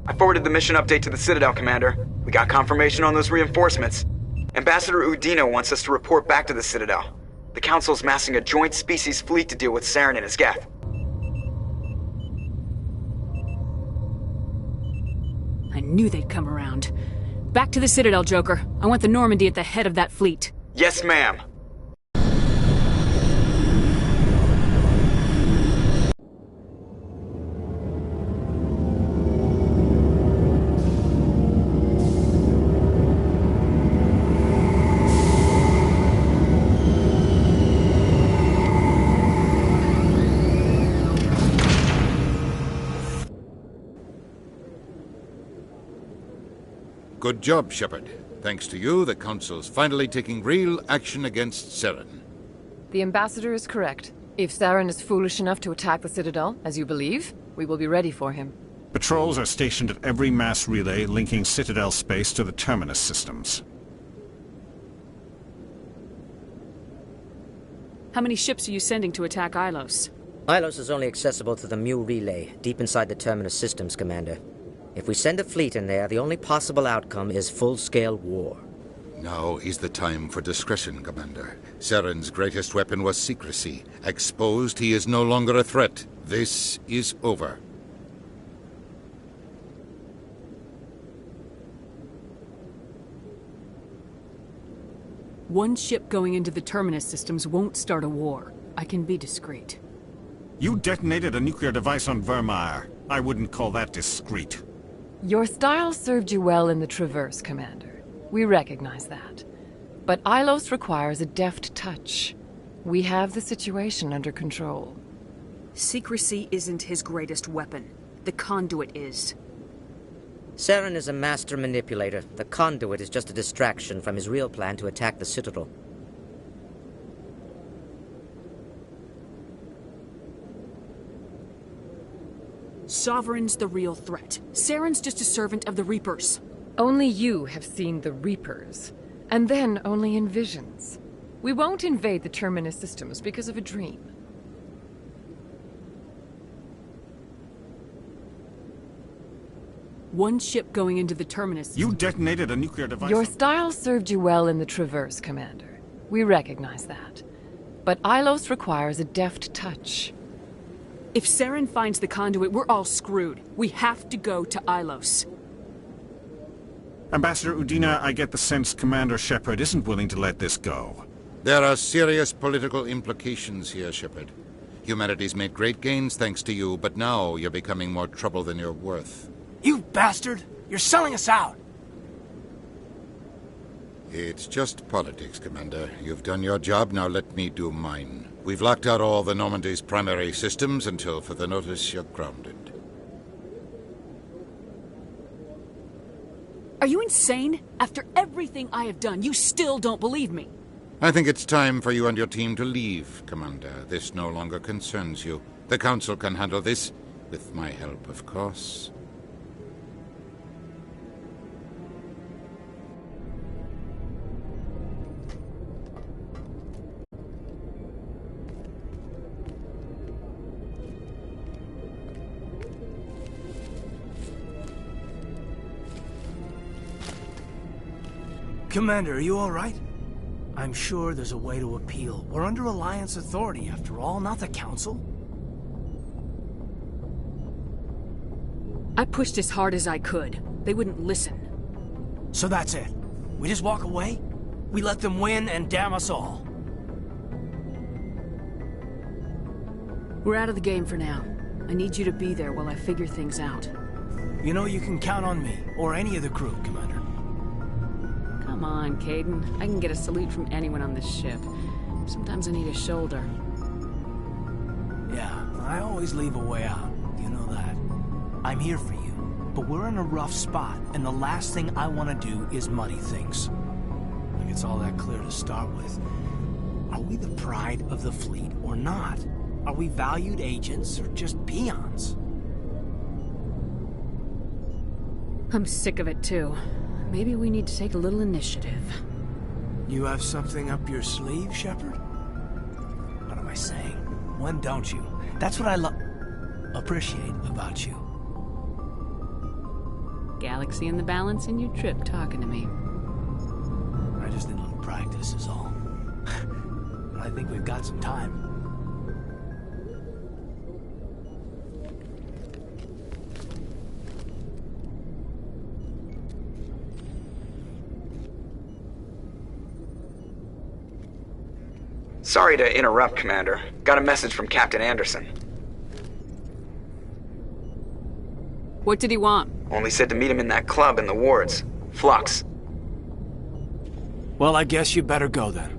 I forwarded the mission update to the Citadel, Commander. We got confirmation on those reinforcements. Ambassador Udina wants us to report back to the Citadel. The Council's massing a joint species fleet to deal with Saren and his geth. I knew they'd come around. Back to the Citadel, Joker. I want the Normandy at the head of that fleet. Yes, ma'am. Good job, Shepard. Thanks to you, the Council's finally taking real action against Saren. The Ambassador is correct. If Saren is foolish enough to attack the Citadel, as you believe, we will be ready for him. Patrols are stationed at every mass relay linking Citadel space to the Terminus systems. How many ships are you sending to attack Ilos? Ilos is only accessible through the Mu relay, deep inside the Terminus systems, Commander. If we send a fleet in there, the only possible outcome is full-scale war. Now is the time for discretion, Commander. Saren's greatest weapon was secrecy. Exposed, he is no longer a threat. This is over. One ship going into the Terminus systems won't start a war. I can be discreet. You detonated a nuclear device on Vermeer. I wouldn't call that discreet. Your style served you well in the Traverse, Commander. We recognize that. But Ilos requires a deft touch. We have the situation under control. Secrecy isn't his greatest weapon. The conduit is. Saren is a master manipulator. The conduit is just a distraction from his real plan to attack the Citadel. Sovereign's the real threat. Saren's just a servant of the Reapers. Only you have seen the Reapers, and then only in visions. We won't invade the Terminus systems because of a dream. One ship going into the Terminus. You detonated a nuclear device. Your style served you well in the Traverse, Commander. We recognize that. But Ilos requires a deft touch. If Saren finds the conduit, we're all screwed. We have to go to Ilos. Ambassador Udina, I get the sense Commander Shepard isn't willing to let this go. There are serious political implications here, Shepard. Humanity's made great gains thanks to you, but now you're becoming more trouble than you're worth. You bastard! You're selling us out! It's just politics, Commander. You've done your job, now let me do mine. We've locked out all the Normandy's primary systems until further notice you're grounded. Are you insane? After everything I have done, you still don't believe me. I think it's time for you and your team to leave, Commander. This no longer concerns you. The Council can handle this, with my help, of course. Commander, are you all right? I'm sure there's a way to appeal. We're under Alliance authority, after all, not the Council. I pushed as hard as I could. They wouldn't listen. So that's it? We just walk away? We let them win and damn us all? We're out of the game for now. I need you to be there while I figure things out. You know you can count on me, or any of the crew, Commander. Come on, Caden. I can get a salute from anyone on this ship. Sometimes I need a shoulder. Yeah, I always leave a way out. You know that. I'm here for you, but we're in a rough spot, and the last thing I want to do is muddy things. Like it's all that clear to start with. Are we the pride of the fleet or not? Are we valued agents or just peons? I'm sick of it too. Maybe we need to take a little initiative. You have something up your sleeve, Shepard? What am I saying? When don't you? That's what I appreciate about you. Galaxy in the balance and you trip talking to me. I just need a little practice is all. I think we've got some time. Sorry to interrupt, Commander. Got a message from Captain Anderson. What did he want? Only said to meet him in that club in the wards. Flux. Well, I guess you better go then.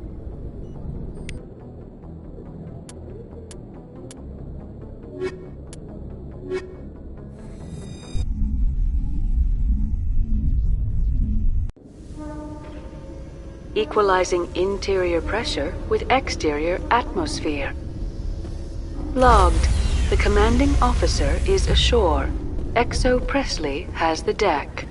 Equalizing interior pressure with exterior atmosphere. Logged. The commanding officer is ashore. Exo Presley has the deck.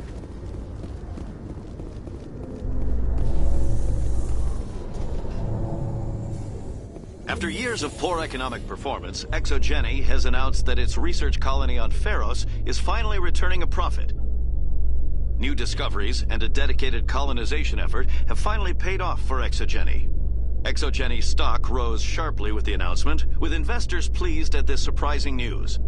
After years of poor economic performance, ExoGeni has announced that its research colony on Pharos is finally returning a profit. New discoveries and a dedicated colonization effort have finally paid off for ExoGeni. ExoGeni stock rose sharply with the announcement, with investors pleased at this surprising news.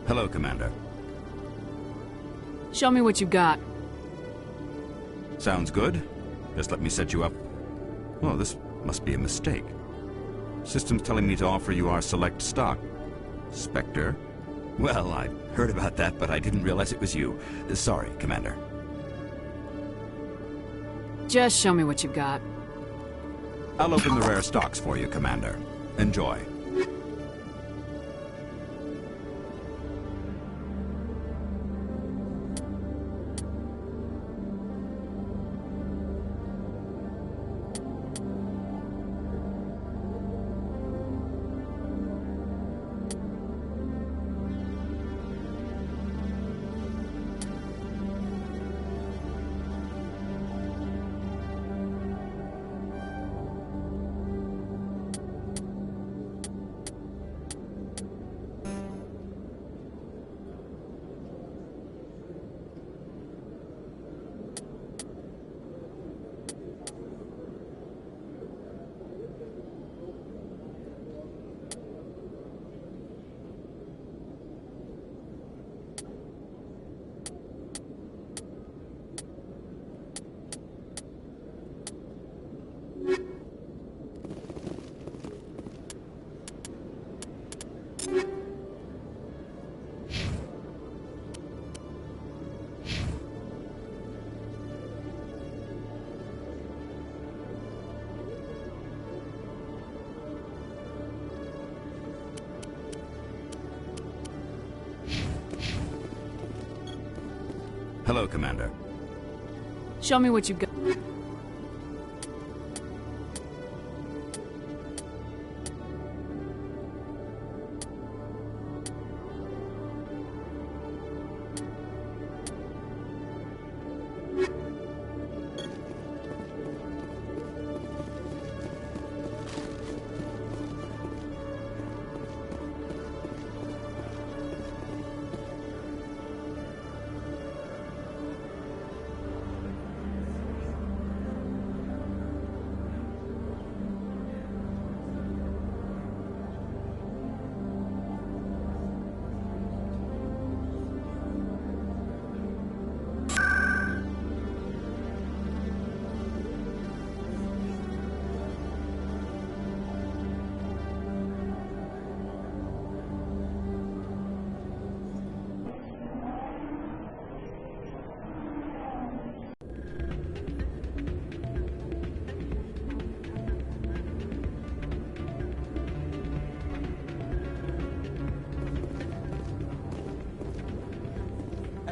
Hello, Commander. Show me what you got. Sounds good. Just let me set you up. Oh, this must be a mistake. System's telling me to offer you our select stock. Spectre? Well, I heard about that, but I didn't realize it was you. Sorry, Commander. Just show me what you got. I'll open the rare stocks for you, Commander. Enjoy. Hello, Commander. Show me what you got.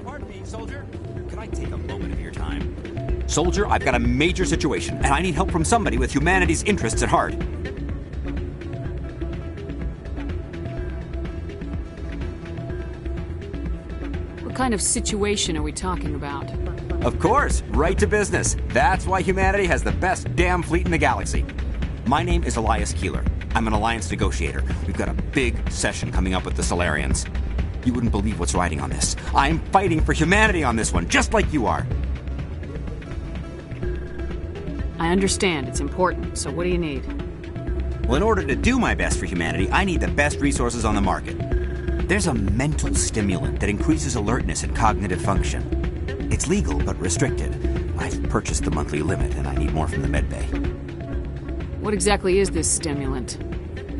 Pardon me, soldier. Could I take a moment of your time? Soldier, I've got a major situation, and I need help from somebody with humanity's interests at heart. What kind of situation are we talking about? Of course, right to business. That's why humanity has the best damn fleet in the galaxy. My name is Elias Keeler. I'm an alliance negotiator. We've got a big session coming up with the Solarians. You wouldn't believe what's riding on this. I'm fighting for humanity on this one, just like you are. I understand, it's important, so what do you need? Well, in order to do my best for humanity, I need the best resources on the market. There's a mental stimulant that increases alertness and cognitive function. It's legal, but restricted. I've purchased the monthly limit, and I need more from the medbay. What exactly is this stimulant?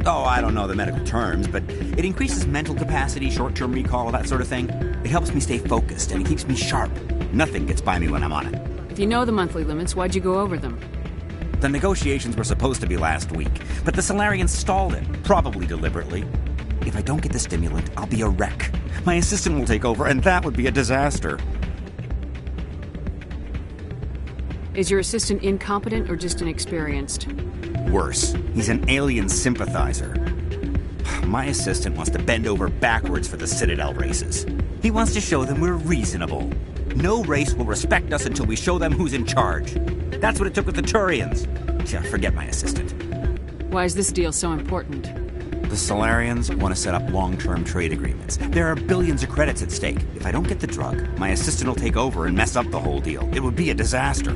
Oh, I don't know the medical terms, but it increases mental capacity, short-term recall, that sort of thing. It helps me stay focused, and it keeps me sharp. Nothing gets by me when I'm on it. If you know the monthly limits, why'd you go over them? The negotiations were supposed to be last week, but the Solarians stalled it, probably deliberately. If I don't get the stimulant, I'll be a wreck. My assistant will take over, and that would be a disaster. Is your assistant incompetent or just inexperienced? Worse, he's an alien sympathizer. My assistant wants to bend over backwards for the Citadel races. He wants to show them we're reasonable. No race will respect us until we show them who's in charge. That's what it took with the Turians. Yeah, forget my assistant. Why is this deal so important? The Solarians want to set up long-term trade agreements. There are billions of credits at stake. If I don't get the drug, my assistant will take over and mess up the whole deal. It would be a disaster.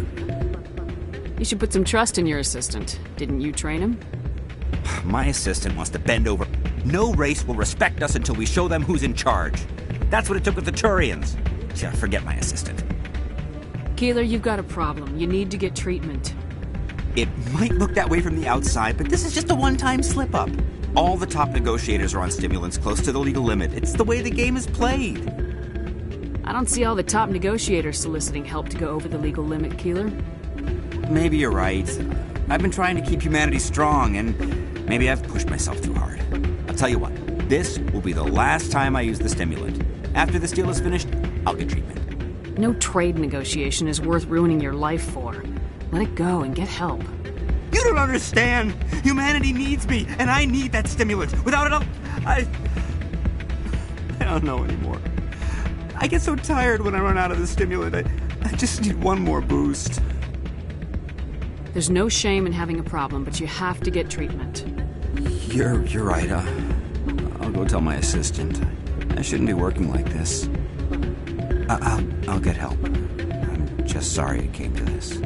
You should put some trust in your assistant. Didn't you train him? My assistant wants to bend over. No race will respect us until we show them who's in charge. That's what it took with the Turians. Yeah, forget my assistant. Keeler, you've got a problem. You need to get treatment. It might look that way from the outside, but this is just a one-time slip-up. All the top negotiators are on stimulants close to the legal limit. It's the way the game is played. I don't see all the top negotiators soliciting help to go over the legal limit, Keeler. Maybe you're right. I've been trying to keep humanity strong, and maybe I've pushed myself too hard. I'll tell you what, this will be the last time I use the stimulant. After this deal is finished, I'll get treatment. No trade negotiation is worth ruining your life for. Let it go and get help. You don't understand! Humanity needs me, and I need that stimulant. Without it, I don't know anymore. I get so tired when I run out of the stimulant. I just need one more boost. There's no shame in having a problem, but you have to get treatment. You're right. I'll go tell my assistant. I shouldn't be working like this. I'll get help. I'm just sorry it came to this.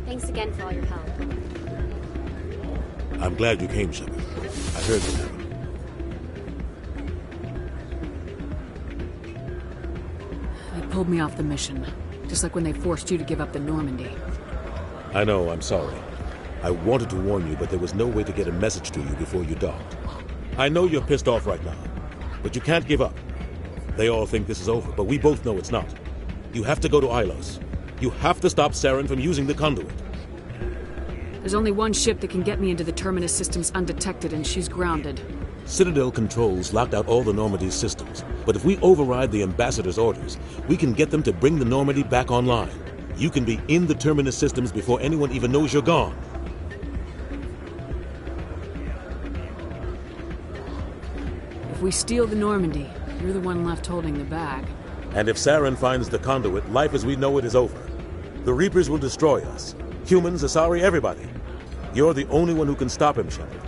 Thanks again for all your help. I'm glad you came, Shepard. I heard what happened. They pulled me off the mission, just like when they forced you to give up the Normandy. I know, I'm sorry. I wanted to warn you, but there was no way to get a message to you before you docked. I know you're pissed off right now, but you can't give up. They all think this is over, but we both know it's not. You have to go to Ilos. You have to stop Saren from using the conduit. There's only one ship that can get me into the Terminus systems undetected, and she's grounded. Citadel controls locked out all the Normandy's systems, but if we override the Ambassador's orders, we can get them to bring the Normandy back online. You can be in the Terminus systems before anyone even knows you're gone. If we steal the Normandy, you're the one left holding the bag. And if Saren finds the conduit, life as we know it is over. The Reapers will destroy us. Humans, Asari, everybody. You're the only one who can stop him, Shepard.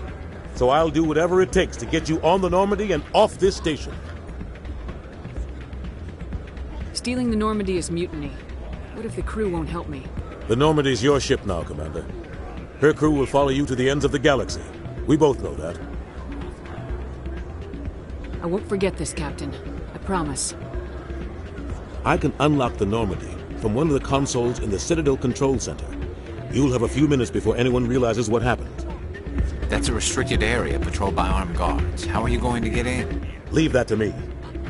So I'll do whatever it takes to get you on the Normandy and off this station. Stealing the Normandy is mutiny. What if the crew won't help me? The Normandy's your ship now, Commander. Her crew will follow you to the ends of the galaxy. We both know that. I won't forget this, Captain. I promise. I can unlock the Normandy from one of the consoles in the Citadel Control Center. You'll have a few minutes before anyone realizes what happened. That's a restricted area patrolled by armed guards. How are you going to get in? Leave that to me.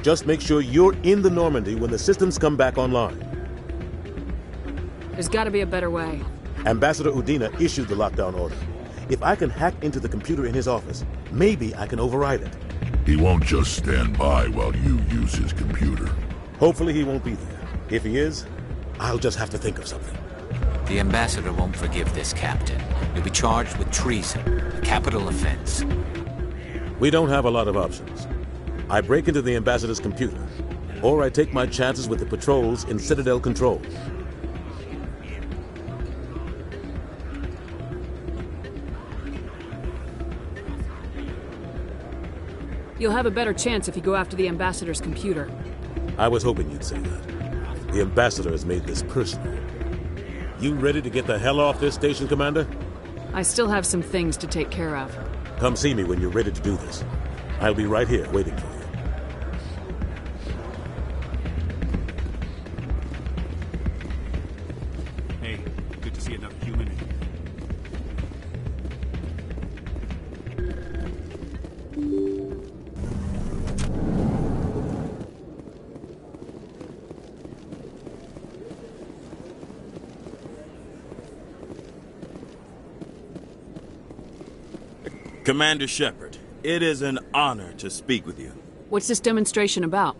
Just make sure you're in the Normandy when the systems come back online. There's gotta be a better way. Ambassador Udina issued the lockdown order. If I can hack into the computer in his office, maybe I can override it. He won't just stand by while you use his computer. Hopefully he won't be there. If he is, I'll just have to think of something. The ambassador won't forgive this, Captain. You'll be charged with treason, a capital offense. We don't have a lot of options. I break into the ambassador's computer, or I take my chances with the patrols in Citadel Control. You'll have a better chance if you go after the ambassador's computer. I was hoping you'd say that. The ambassador has made this personal. You ready to get the hell off this station, Commander? I still have some things to take care of. Come see me when you're ready to do this. I'll be right here waiting for you. Hey, good to see another human in here. Commander Shepard, it is an honor to speak with you. What's this demonstration about?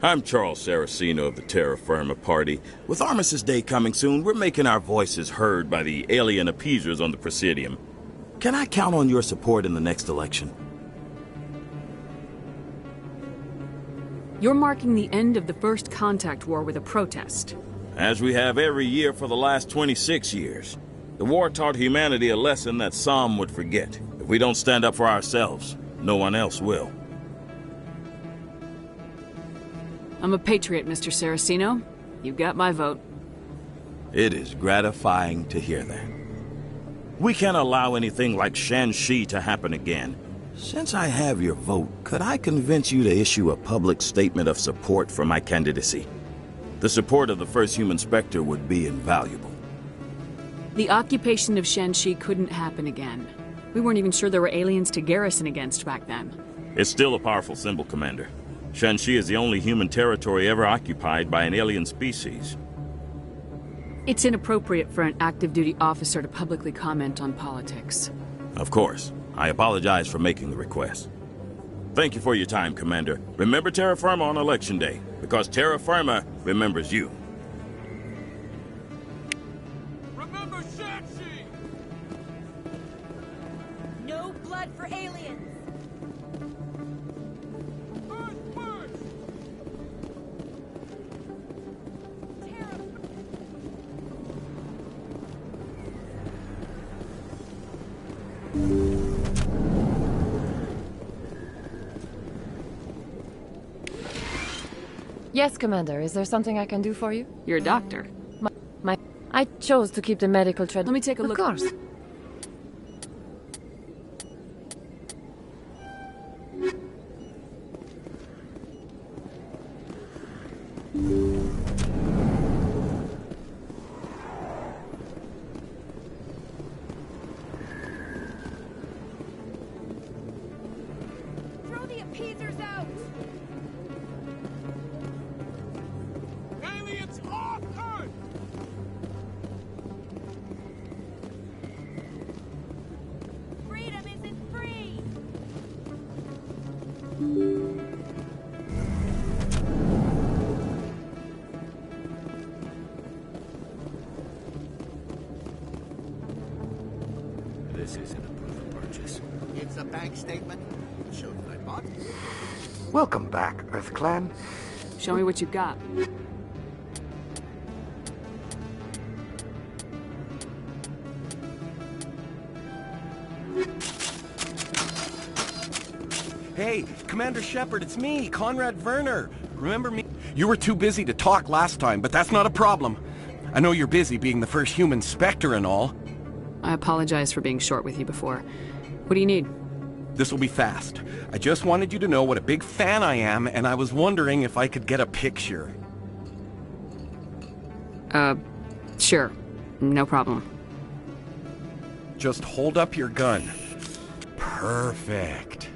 I'm Charles Saraceno of the Terra Firma Party. With Armistice Day coming soon, we're making our voices heard by the alien appeasers on the Presidium. Can I count on your support in the next election? You're marking the end of the First Contact War with a protest. As we have every year for the last 26 years. The war taught humanity a lesson that some would forget. If we don't stand up for ourselves, no one else will. I'm a patriot, Mr. Saraceno. You got my vote. It is gratifying to hear that. We can't allow anything like Shanxi to happen again. Since I have your vote, could I convince you to issue a public statement of support for my candidacy? The support of the first human Spectre would be invaluable. The occupation of Shanxi couldn't happen again. We weren't even sure there were aliens to garrison against back then. It's still a powerful symbol, Commander. Shanxi is the only human territory ever occupied by an alien species. It's inappropriate for an active duty officer to publicly comment on politics. Of course. I apologize for making the request. Thank you for your time, Commander. Remember Terra Firma on Election Day, because Terra Firma remembers you. Remember Shanxi! No blood for aliens! Yes, Commander. Is there something I can do for you? You're a doctor. I chose to keep the medical tread. Let me take a look. Of course. Throw the appeasers out! Aliens off Earth! Freedom isn't free! This isn't a proof of purchase. It's a bank statement. Shows that I bought. Welcome back, Earth Clan. Show me what you got. Hey, Commander Shepard, it's me, Conrad Werner. Remember me? You were too busy to talk last time, but that's not a problem. I know you're busy being the first human Spectre and all. I apologize for being short with you before. What do you need? This will be fast. I just wanted you to know what a big fan I am, and I was wondering if I could get a picture. Sure. No problem. Just hold up your gun. Perfect.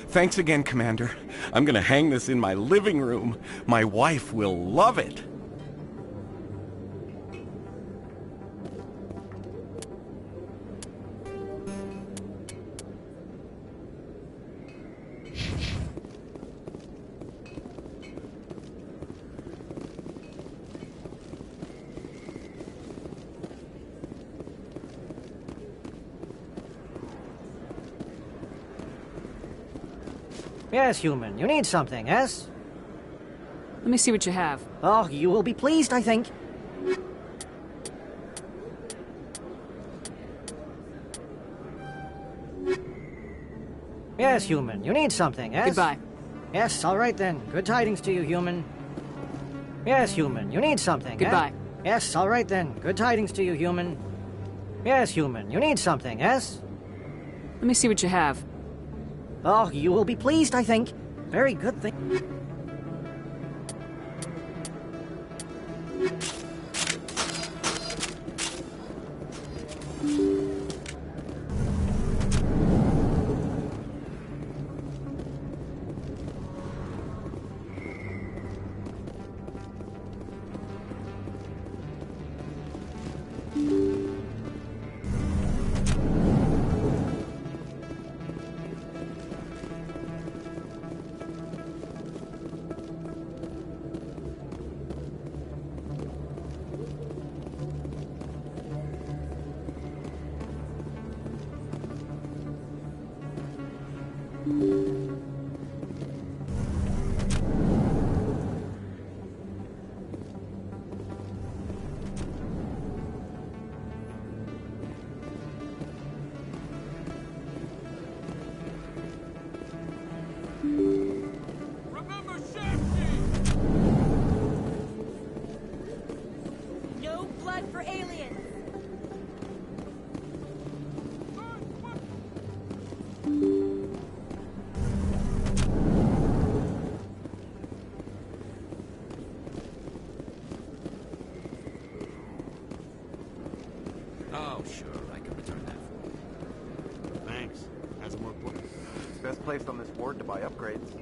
Thanks again, Commander. I'm gonna hang this in my living room. My wife will love it. Yes, human. You need something, yes? Let me see what you have. Oh, you will be pleased, I think. Yes, human. You need something, yes? Goodbye. Yes, all right then. Good tidings to you, human. Yes, human. You need something, Goodbye. Yes, all right then. Good tidings to you, human. Yes, human. You need something, yes? Let me see what you have. Oh, you will be pleased, I think. Very good thing. No blood for aliens! Oh, sure, I can return that for you. Thanks. Hasn't worked well. It's the best place on this board to buy upgrades.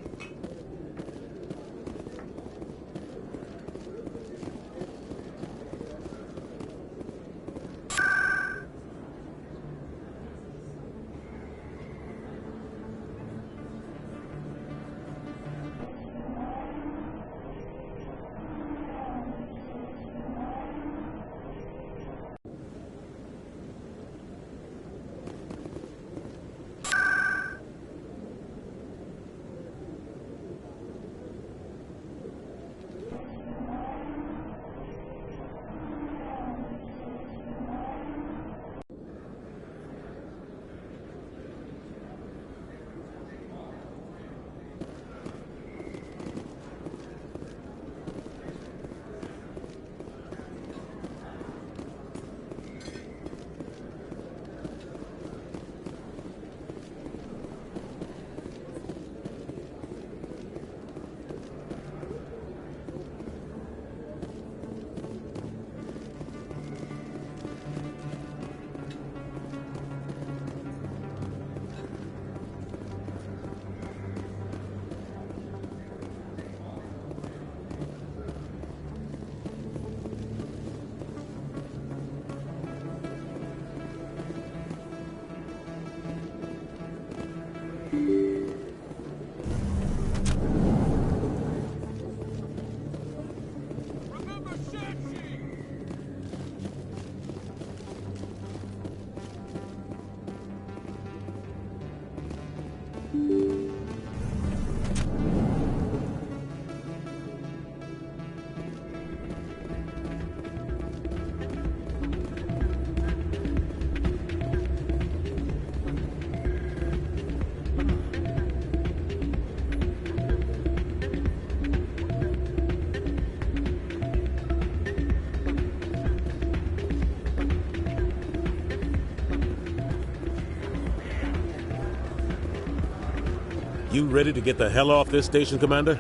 You ready to get the hell off this station, Commander?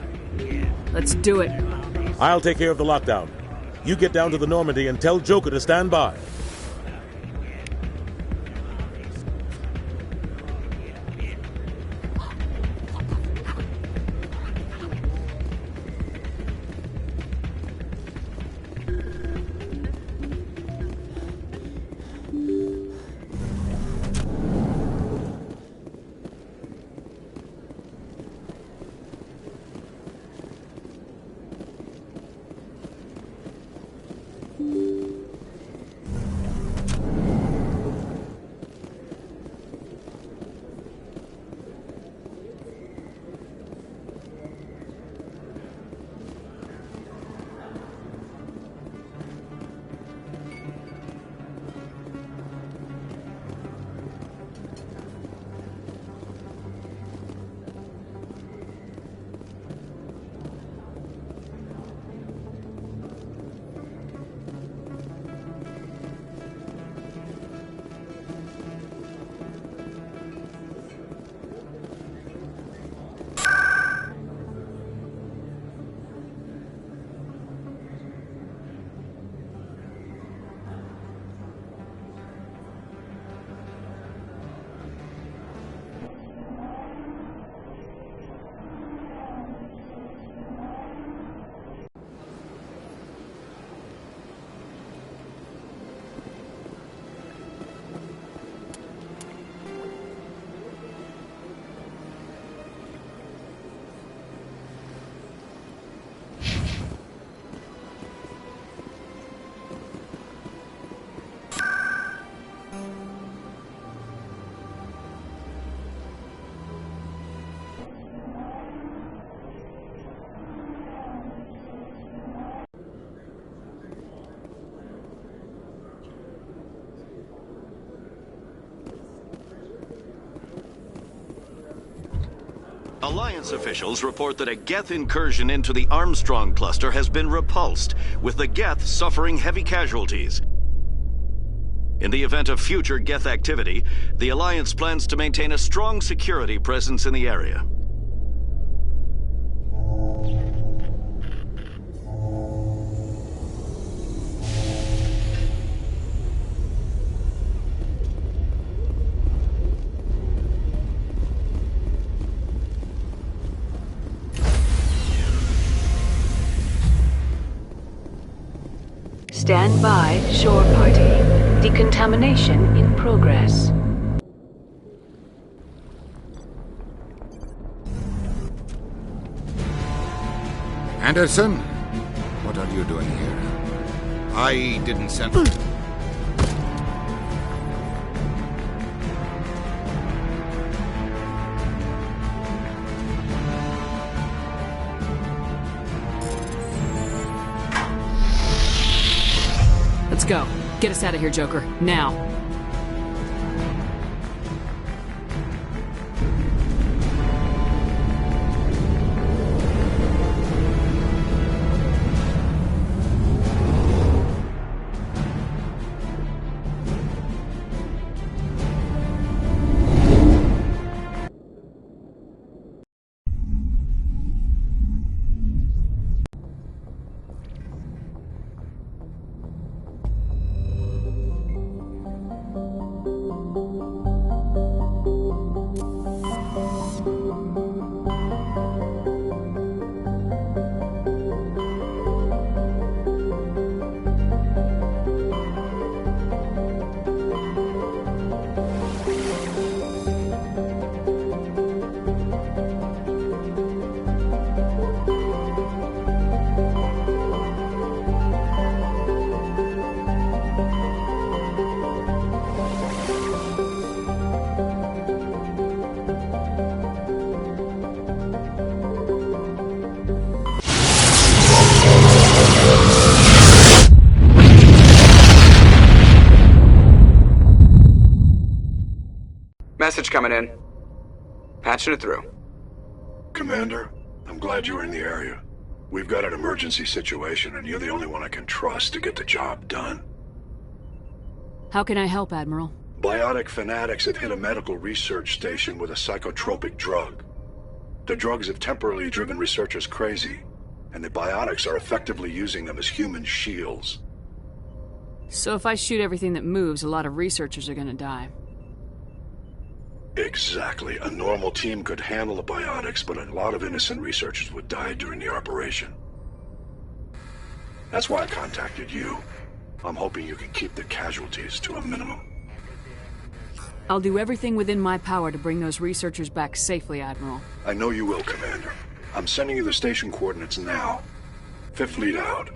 Let's do it. I'll take care of the lockdown. You get down to the Normandy and tell Joker to stand by. Alliance officials report that a Geth incursion into the Armstrong cluster has been repulsed, with the Geth suffering heavy casualties. In the event of future Geth activity, the Alliance plans to maintain a strong security presence in the area. Stand by, shore party. Decontamination in progress. Anderson? What are you doing here? I didn't send... Let's go. Get us out of here, Joker. Now. Message coming in. Patching it through. Commander, I'm glad you were in the area. We've got an emergency situation, and you're the only one I can trust to get the job done. How can I help, Admiral? Biotic fanatics have hit a medical research station with a psychotropic drug. The drugs have temporarily driven researchers crazy, and the biotics are effectively using them as human shields. So if I shoot everything that moves, a lot of researchers are gonna die. Exactly. A normal team could handle the biotics, but a lot of innocent researchers would die during the operation. That's why I contacted you. I'm hoping you can keep the casualties to a minimum. I'll do everything within my power to bring those researchers back safely, Admiral. I know you will, Commander. I'm sending you the station coordinates now. Fifth Fleet out.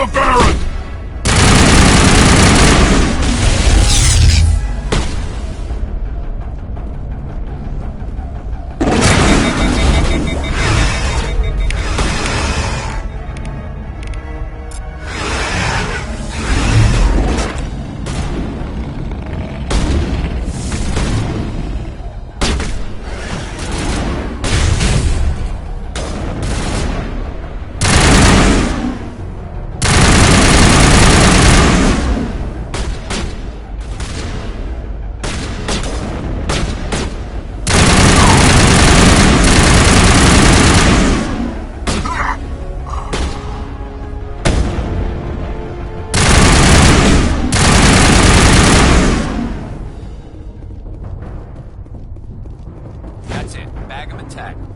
the Baron! That's it. Bag him and tag him.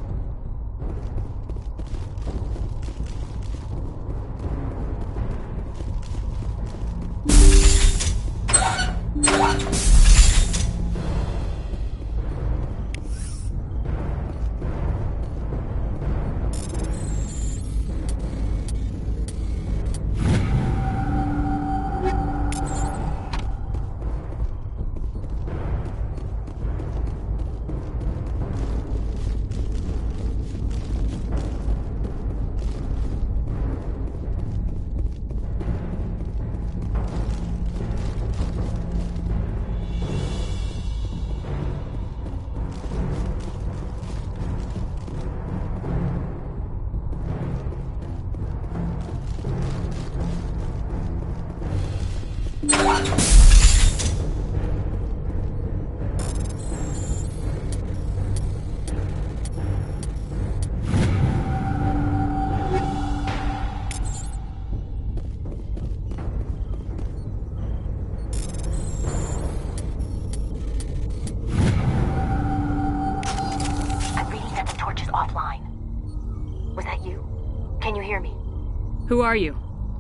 Who are you?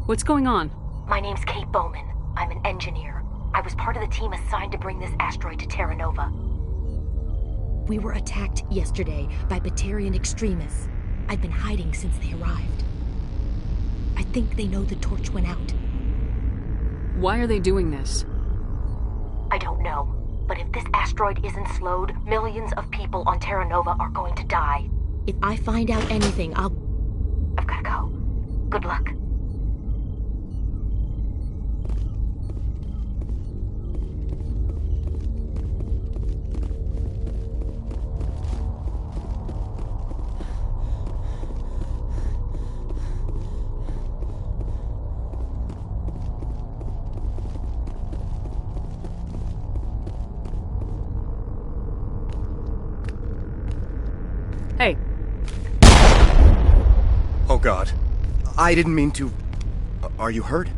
What's going on? My name's Kate Bowman. I'm an engineer. I was part of the team assigned to bring this asteroid to Terra Nova. We were attacked yesterday by Batarian extremists. I've been hiding since they arrived. I think they know the torch went out. Why are they doing this? I don't know. But if this asteroid isn't slowed, millions of people on Terra Nova are going to die. If I find out anything, I've gotta go. Good luck. Hey. Oh God. I didn't mean to... Are you hurt?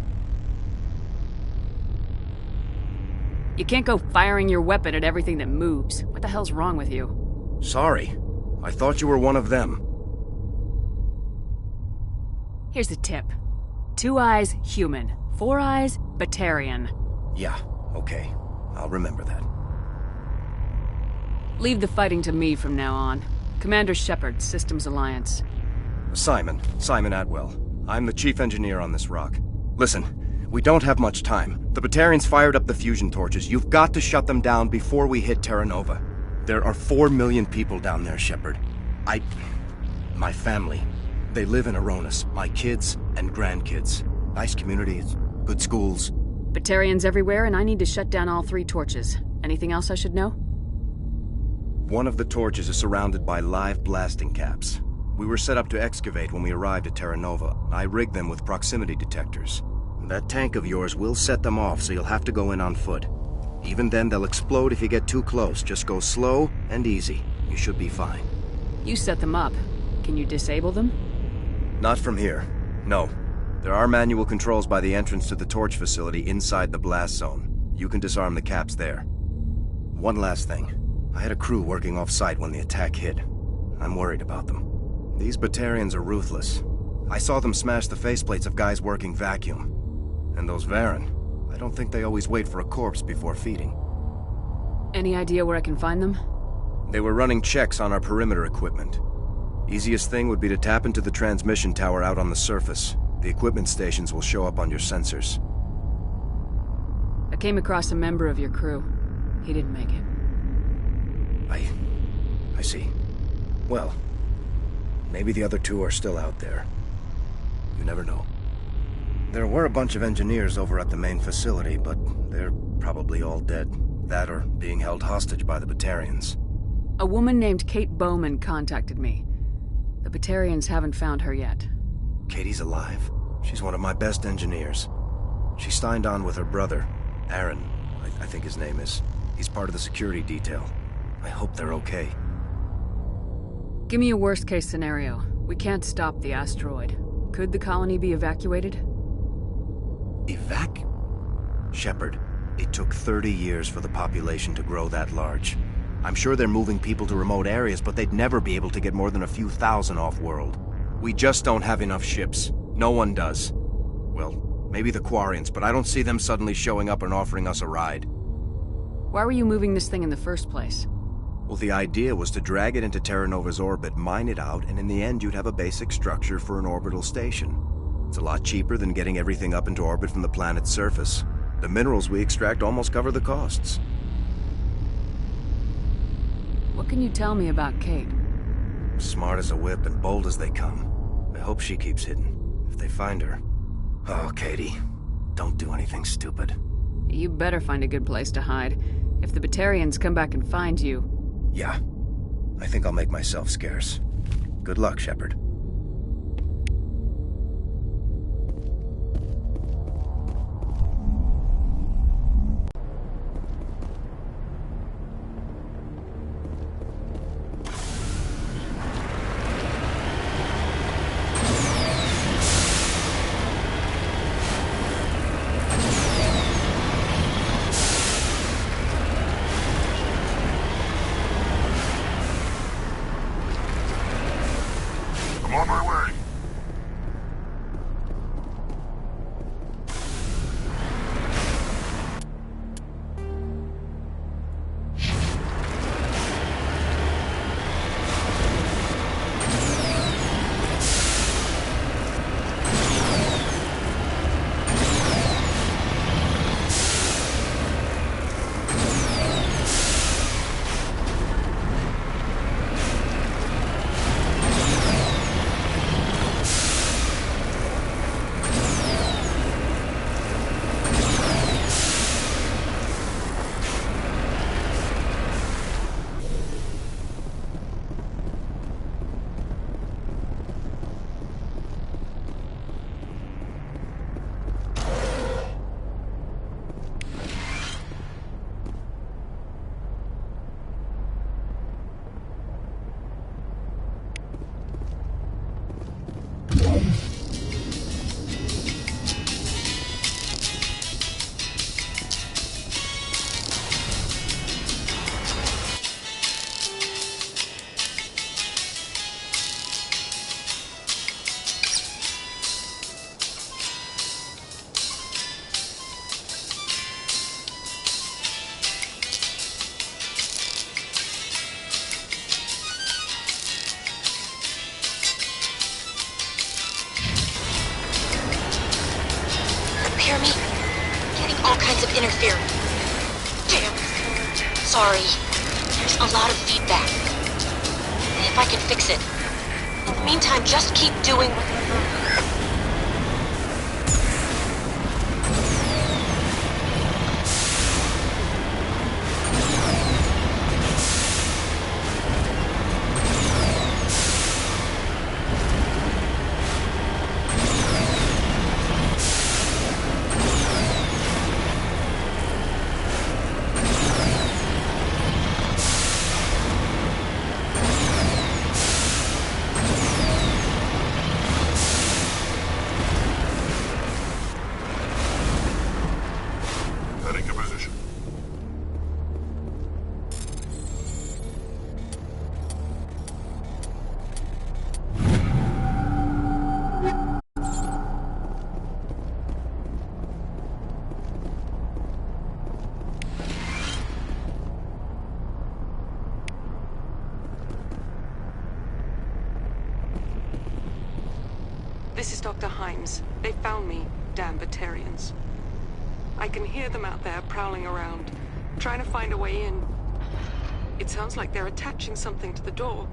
You can't go firing your weapon at everything that moves. What the hell's wrong with you? Sorry. I thought you were one of them. Here's the tip. 2 eyes, human. 4 eyes, Batarian. Yeah, okay. I'll remember that. Leave the fighting to me from now on. Commander Shepard, Systems Alliance. Simon Atwell. I'm the chief engineer on this rock. Listen, we don't have much time. The Batarians fired up the fusion torches. You've got to shut them down before we hit Terra Nova. There are 4 million people down there, Shepard. My family. They live in Aronis. My kids and grandkids. Nice communities, good schools. Batarians everywhere, and I need to shut down all 3 torches. Anything else I should know? One of the torches is surrounded by live blasting caps. We were set up to excavate when we arrived at Terra Nova. I rigged them with proximity detectors. That tank of yours will set them off, so you'll have to go in on foot. Even then, they'll explode if you get too close. Just go slow and easy. You should be fine. You set them up. Can you disable them? Not from here. No. There are manual controls by the entrance to the torch facility inside the blast zone. You can disarm the caps there. One last thing. I had a crew working off-site when the attack hit. I'm worried about them. These Batarians are ruthless. I saw them smash the faceplates of guys working vacuum. And those Varen, I don't think they always wait for a corpse before feeding. Any idea where I can find them? They were running checks on our perimeter equipment. Easiest thing would be to tap into the transmission tower out on the surface. The equipment stations will show up on your sensors. I came across a member of your crew. He didn't make it. I see. Well, maybe the other two are still out there. You never know. There were a bunch of engineers over at the main facility, but they're probably all dead. That or being held hostage by the Batarians. A woman named Kate Bowman contacted me. The Batarians haven't found her yet. Katie's alive. She's one of my best engineers. She signed on with her brother, Aaron, I think his name is. He's part of the security detail. I hope they're okay. Give me a worst-case scenario. We can't stop the asteroid. Could the colony be evacuated? Shepard, it took 30 years for the population to grow that large. I'm sure they're moving people to remote areas, but they'd never be able to get more than a few thousand off-world. We just don't have enough ships. No one does. Well, maybe the Quarians, but I don't see them suddenly showing up and offering us a ride. Why were you moving this thing in the first place? Well, the idea was to drag it into Terra Nova's orbit, mine it out, and in the end you'd have a basic structure for an orbital station. It's a lot cheaper than getting everything up into orbit from the planet's surface. The minerals we extract almost cover the costs. What can you tell me about Kate? Smart as a whip and bold as they come. I hope she keeps hidden. If they find her... Oh, Katie, don't do anything stupid. You better find a good place to hide. If the Batarians come back and find you... Yeah. I think I'll make myself scarce. Good luck, Shepard. I'm on my way. Hear me? Getting all kinds of interference. Damn. Sorry. There's a lot of feedback. If I can fix it. In the meantime, just keep doing... This is Dr. Himes. They found me, damn Batarians. I can hear them out there prowling around, trying to find a way in. It sounds like they're attaching something to the door.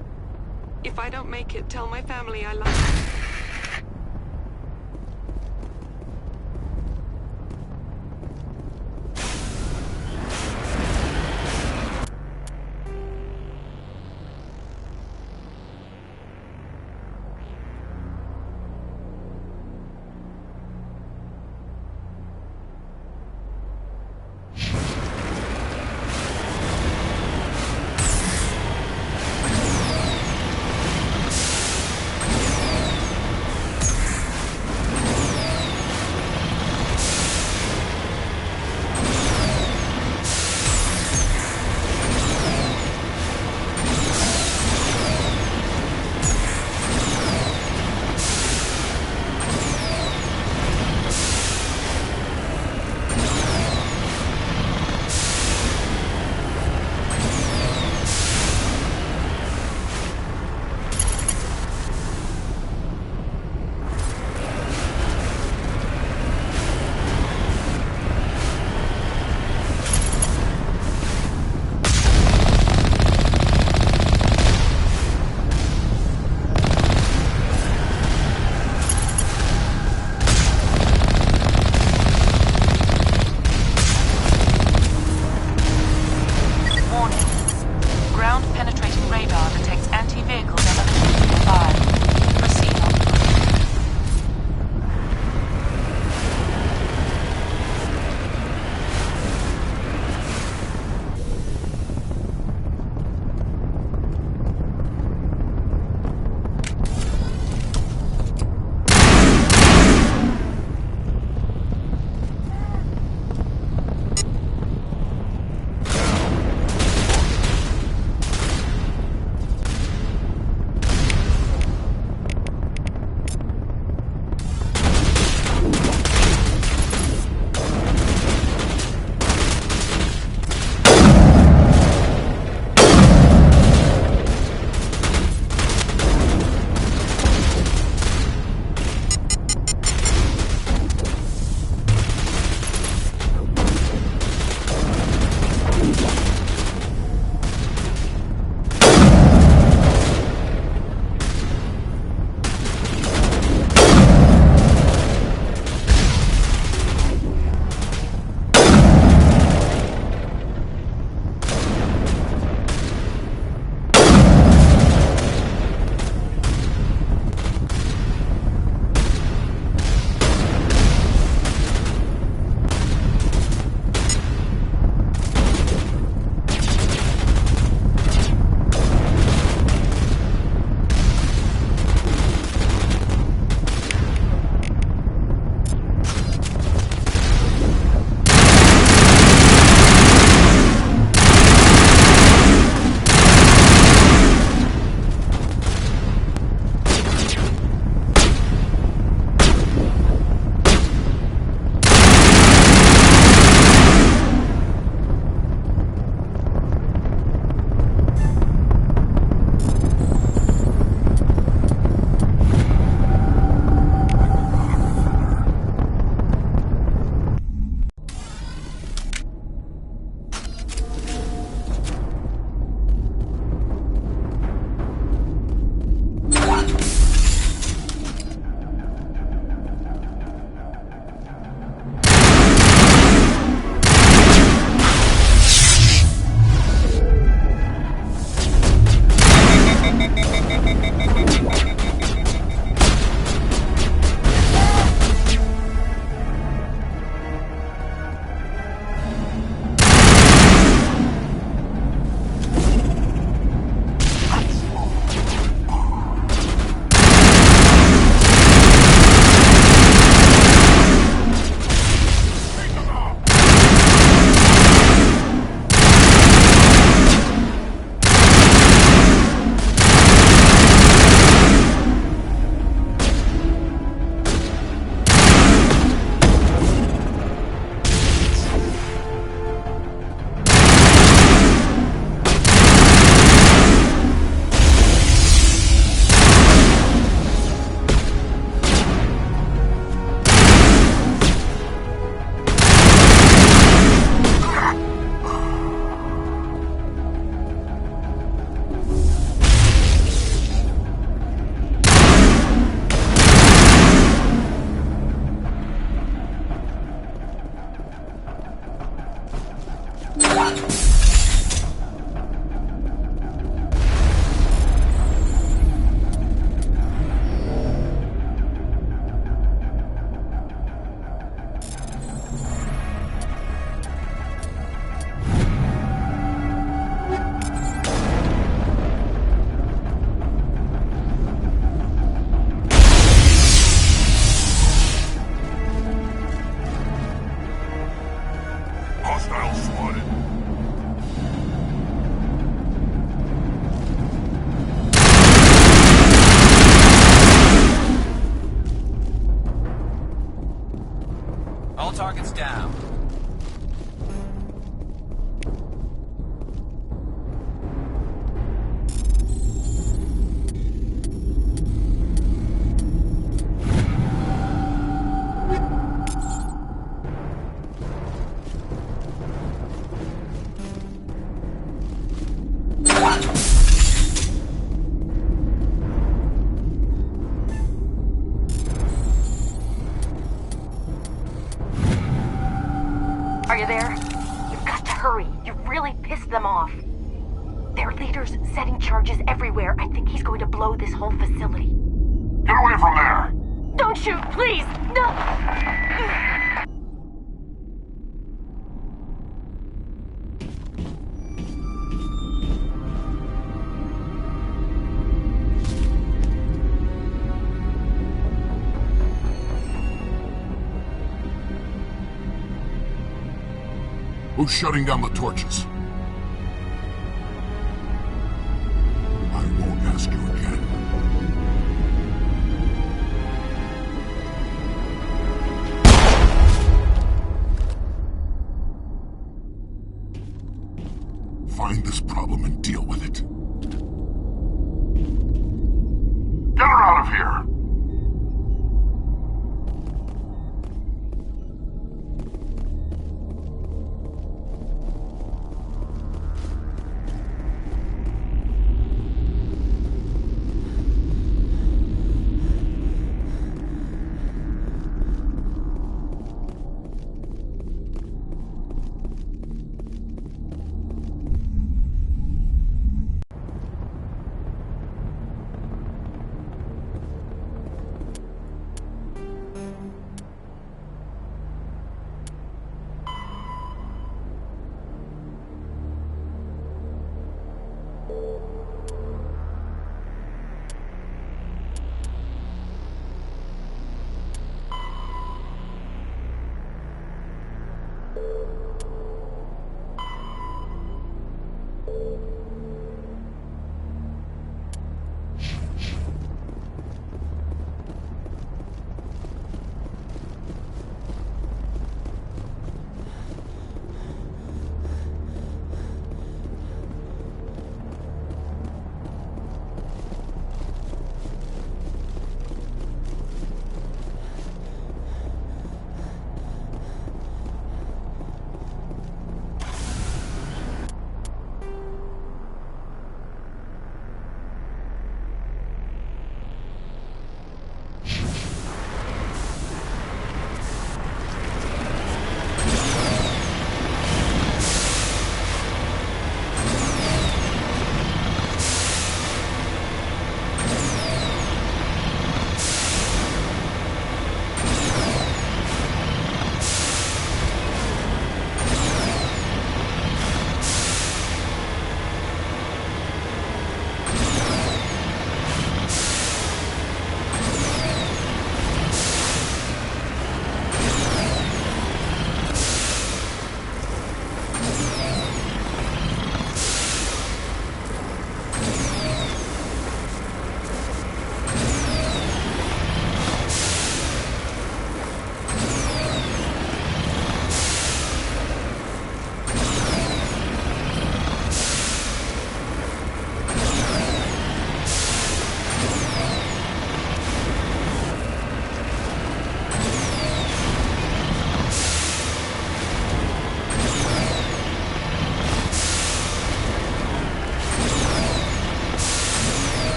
If I don't make it, tell my family I love them. pissed them off. Their leader's setting charges everywhere. I think he's going to blow this whole facility. Get away from there! Don't shoot, please! No! Who's shutting down the torches? I won't ask you again. Find this problem and deal with it. Get her out of here!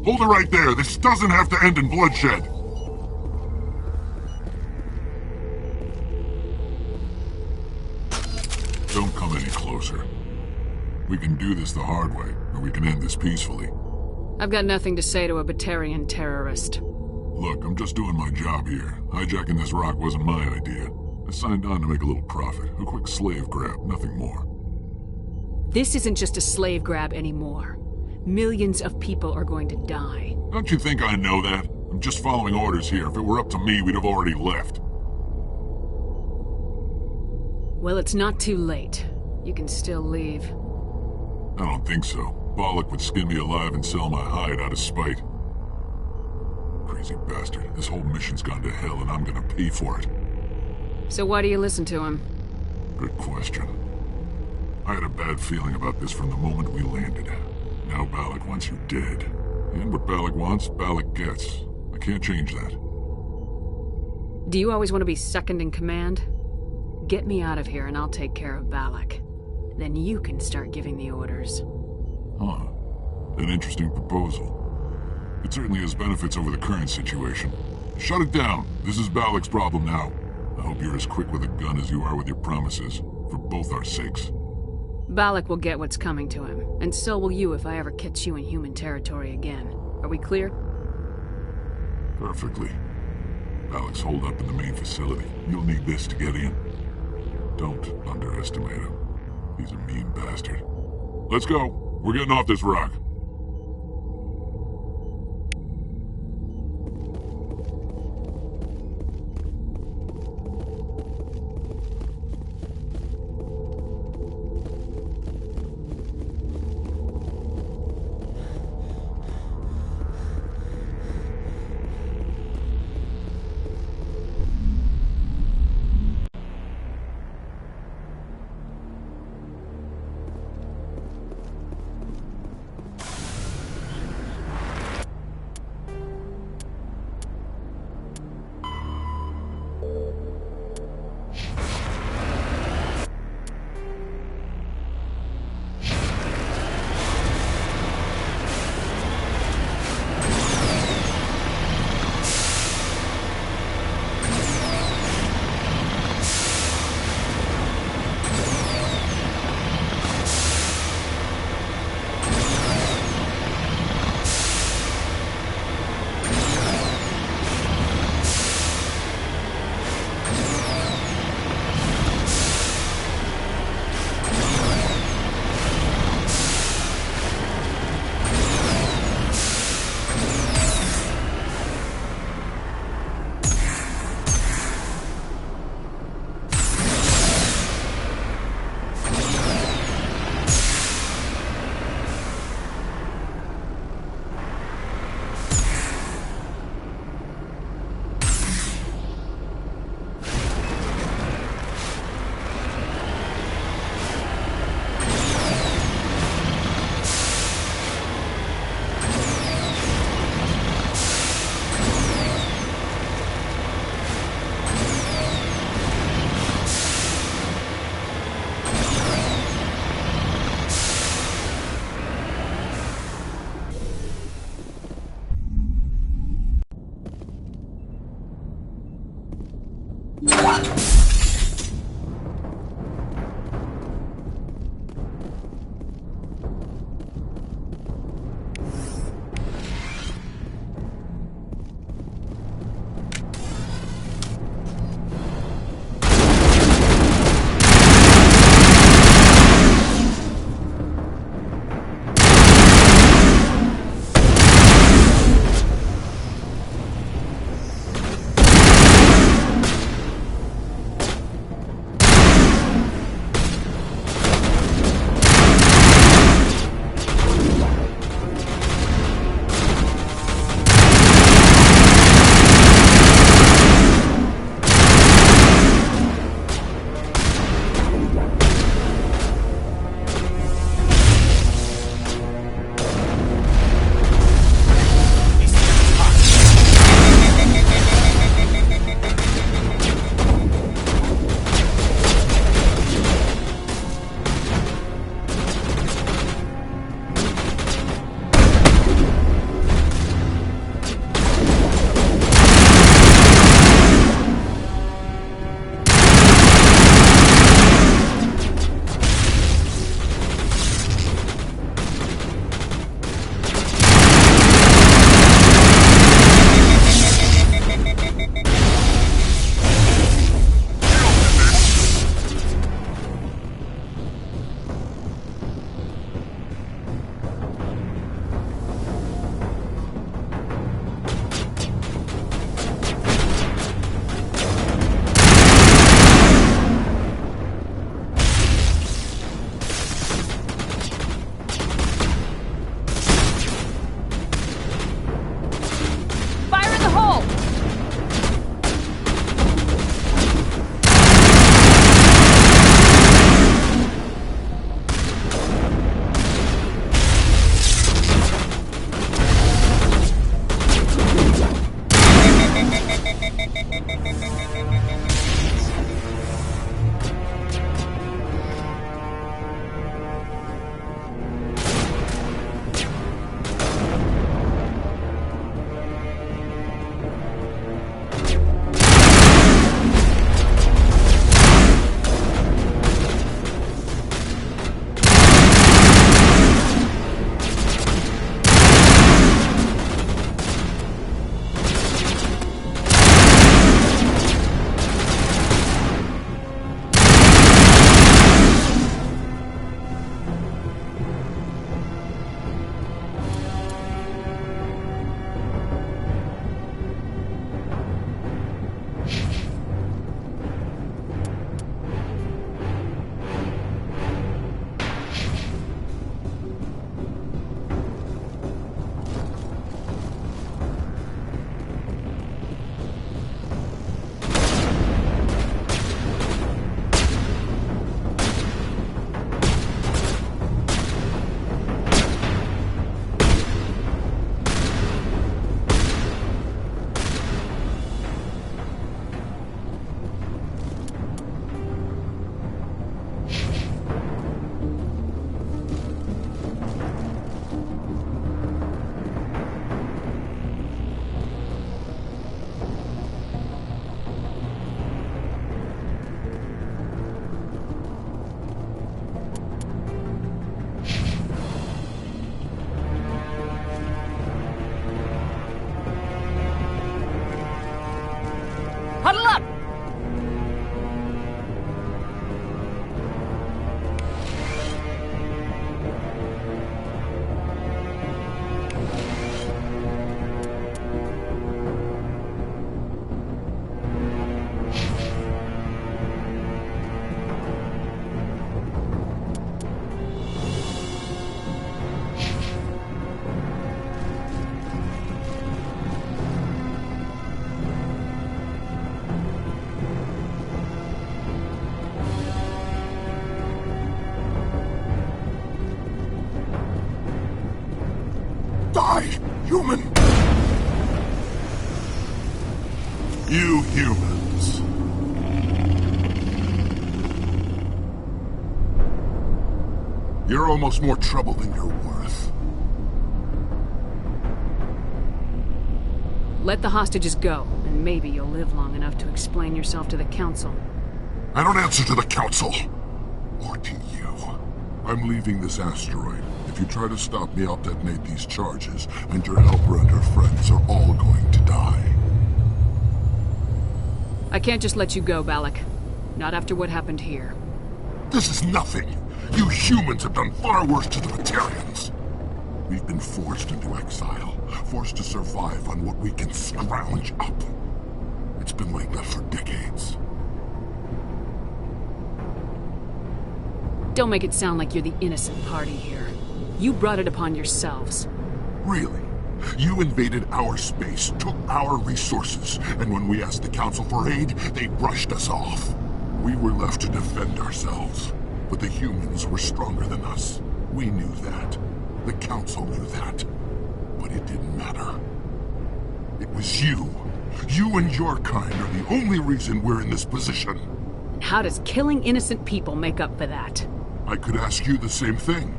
Hold it right there. This doesn't have to end in bloodshed. Don't come any closer. We can do this the hard way, or we can end this peacefully. I've got nothing to say to a Batarian terrorist. Look, I'm just doing my job here. Hijacking this rock wasn't my idea. I signed on to make a little profit. A quick slave grab, nothing more. This isn't just a slave grab anymore. Millions of people are going to die. Don't you think I know that? I'm just following orders here. If it were up to me, we'd have already left. Well, it's not too late. You can still leave. I don't think so. Bollock would skin me alive and sell my hide out of spite. Crazy bastard. This whole mission's gone to hell and I'm gonna pay for it. So why do you listen to him? Good question. I had a bad feeling about this from the moment we landed. Now Bollock wants you dead. And what Bollock wants, Bollock gets. I can't change that. Do you always want to be second in command? Get me out of here and I'll take care of Balak. Then you can start giving the orders. Huh. An interesting proposal. It certainly has benefits over the current situation. Shut it down. This is Balak's problem now. I hope you're as quick with a gun as you are with your promises. For both our sakes. Balak will get what's coming to him. And so will you if I ever catch you in human territory again. Are we clear? Perfectly. Balak's holed up in the main facility. You'll need this to get in. Don't underestimate him. He's a mean bastard. Let's go. We're getting off this rock. Die, human! You humans. You're almost more trouble than you're worth. Let the hostages go, and maybe you'll live long enough to explain yourself to the Council. I don't answer to the Council. Or to you. I'm leaving this asteroid. If you try to stop me, I'll detonate these charges, and your helper and her friends are all going to die. I can't just let you go, Balak. Not after what happened here. This is nothing. You humans have done far worse to the Batarians. We've been forced into exile, forced to survive on what we can scrounge up. It's been like that for decades. Don't make it sound like you're the innocent party here. You brought it upon yourselves. Really? You invaded our space, took our resources, and when we asked the Council for aid, they brushed us off. We were left to defend ourselves. But the humans were stronger than us. We knew that. The Council knew that. But it didn't matter. It was you. You and your kind are the only reason we're in this position. How does killing innocent people make up for that? I could ask you the same thing.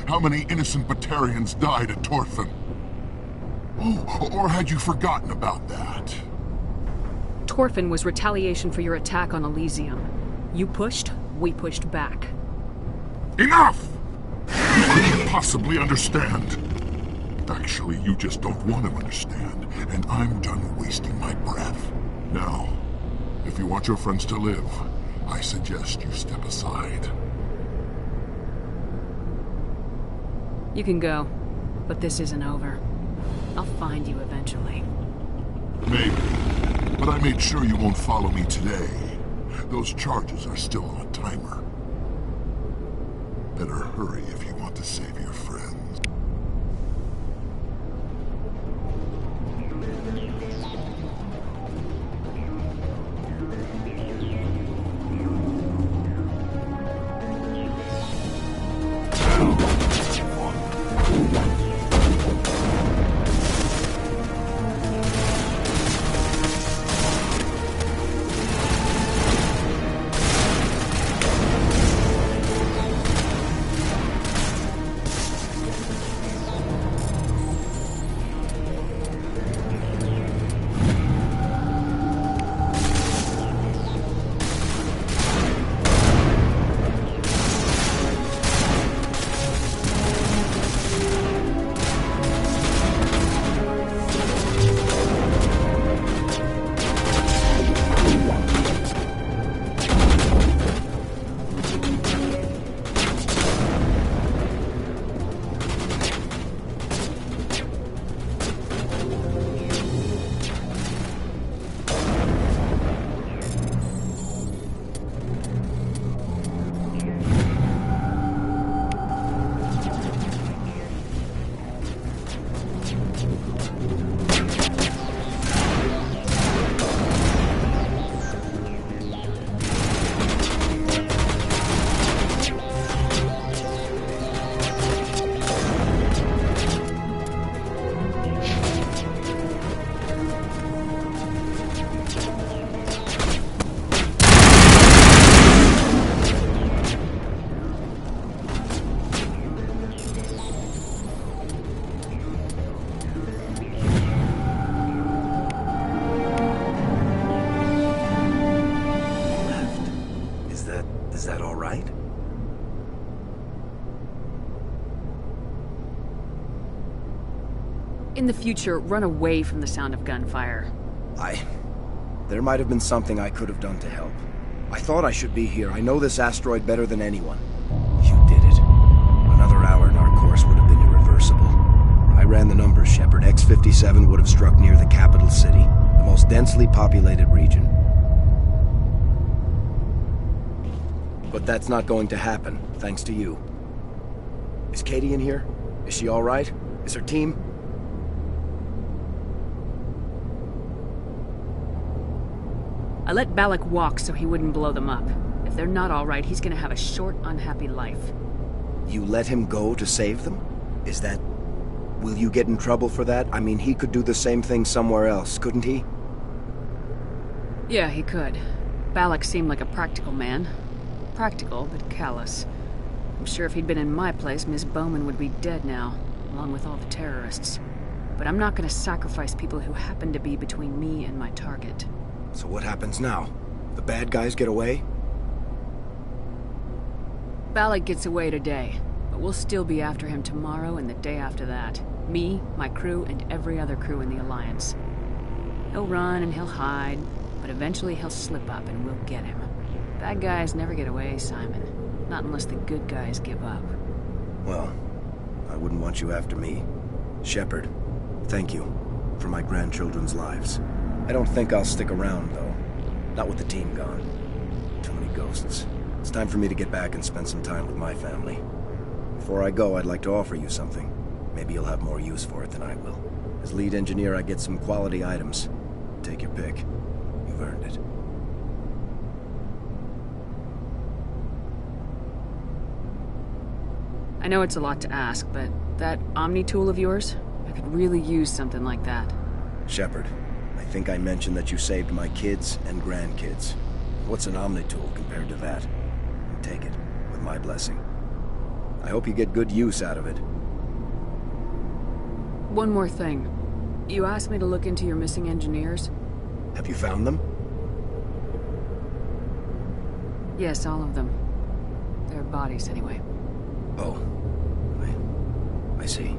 How many innocent Batarians died at Torfin? Oh, or had you forgotten about that? Torfin was retaliation for your attack on Elysium. You pushed, we pushed back. Enough! You couldn't possibly understand. Actually, you just don't want to understand, and I'm done wasting my breath. Now, if you want your friends to live, I suggest you step aside. You can go, but this isn't over. I'll find you eventually. Maybe, but I made sure you won't follow me today. Those charges are still on a timer. Better hurry if you want to save your friends. Is that all right? In the future, run away from the sound of gunfire. There might have been something I could have done to help. I thought I should be here. I know this asteroid better than anyone. You did it. Another hour and our course would have been irreversible. I ran the numbers, Shepard. X-57 would have struck near the capital city, the most densely populated region. But that's not going to happen, thanks to you. Is Katie in here? Is she all right? Is her team? I let Balak walk so he wouldn't blow them up. If they're not all right, he's gonna have a short, unhappy life. You let him go to save them? Is that... Will you get in trouble for that? I mean, he could do the same thing somewhere else, couldn't he? Yeah, he could. Balak seemed like a practical man. Practical, but callous. I'm sure if he'd been in my place, Miss Bowman would be dead now, along with all the terrorists. But I'm not gonna sacrifice people who happen to be between me and my target. So what happens now? The bad guys get away? Balak gets away today, but we'll still be after him tomorrow and the day after that. Me, my crew, and every other crew in the Alliance. He'll run and he'll hide, but eventually he'll slip up and we'll get him. Bad guys never get away, Simon. Not unless the good guys give up. Well, I wouldn't want you after me. Shepard, thank you for my grandchildren's lives. I don't think I'll stick around, though. Not with the team gone. Too many ghosts. It's time for me to get back and spend some time with my family. Before I go, I'd like to offer you something. Maybe you'll have more use for it than I will. As lead engineer, I get some quality items. Take your pick. You've earned it. I know it's a lot to ask, but that Omni tool of yours? I could really use something like that. Shepard, I think I mentioned that you saved my kids and grandkids. What's an Omni tool compared to that? Take it, with my blessing. I hope you get good use out of it. One more thing. You asked me to look into your missing engineers? Have you found them? Yes, all of them. Their bodies, anyway. Oh. I see.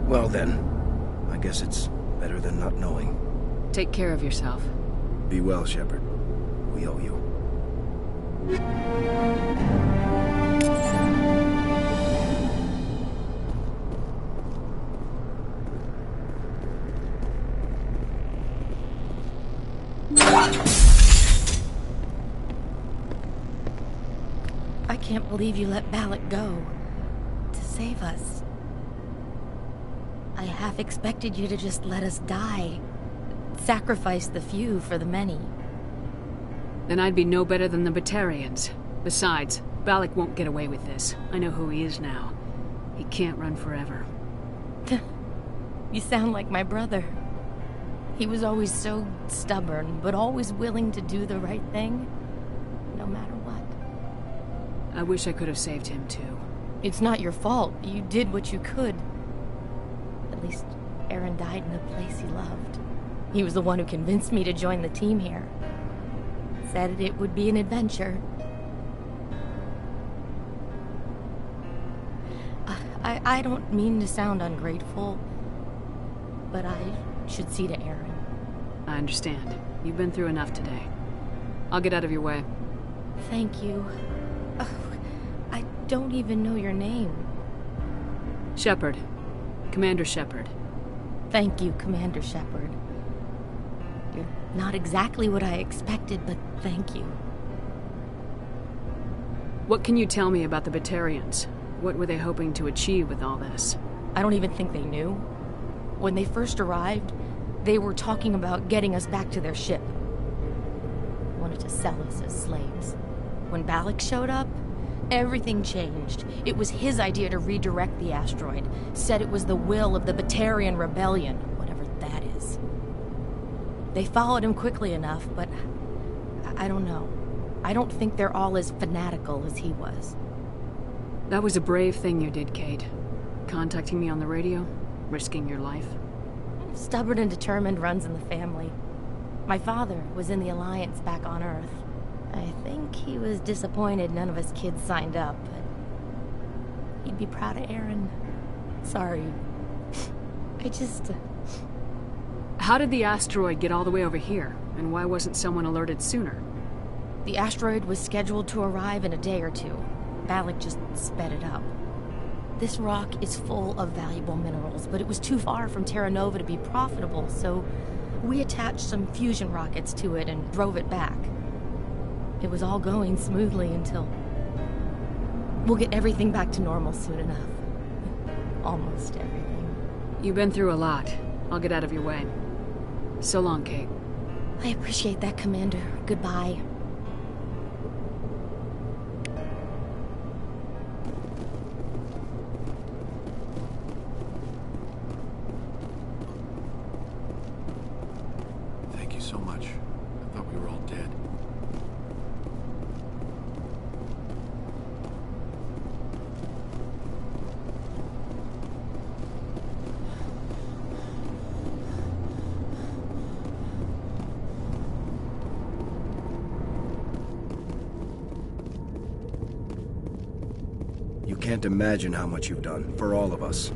Well then, I guess it's better than not knowing. Take care of yourself. Be well, Shepard. We owe you. I can't believe you let Balak go. To save us. I half expected you to just let us die. Sacrifice the few for the many. Then I'd be no better than the Batarians. Besides, Balak won't get away with this. I know who he is now. He can't run forever. You sound like my brother. He was always so stubborn, but always willing to do the right thing, no matter what. I wish I could have saved him, too. It's not your fault. You did what you could. At least, Aaron died in a place he loved. He was the one who convinced me to join the team here. Said it would be an adventure. I don't mean to sound ungrateful, but I should see to Aaron. I understand. You've been through enough today. I'll get out of your way. Thank you. Oh, I don't even know your name. Shepard. Commander Shepard. Thank you, Commander Shepard. You're not exactly what I expected, but thank you. What can you tell me about the Batarians? What were they hoping to achieve with all this? I don't even think they knew. When they first arrived, they were talking about getting us back to their ship. Wanted to sell us as slaves. When Balak showed up, everything changed. It was his idea to redirect the asteroid. Said it was the will of the Batarian Rebellion, whatever that is. They followed him quickly enough, but I don't know. I don't think they're all as fanatical as he was. That was a brave thing you did, Kate. Contacting me on the radio, risking your life. Stubborn and determined runs in the family. My father was in the Alliance back on Earth. I think he was disappointed none of us kids signed up, but he'd be proud of Aaron. Sorry. I just... How did the asteroid get all the way over here, and why wasn't someone alerted sooner? The asteroid was scheduled to arrive in a day or two. Balak just sped it up. This rock is full of valuable minerals, but it was too far from Terra Nova to be profitable, so we attached some fusion rockets to it and drove it back. It was all going smoothly until... We'll get everything back to normal soon enough. Almost everything. You've been through a lot. I'll get out of your way. So long, Kate. I appreciate that, Commander. Goodbye. so much. I thought we were all dead. You can't imagine how much you've done, for all of us.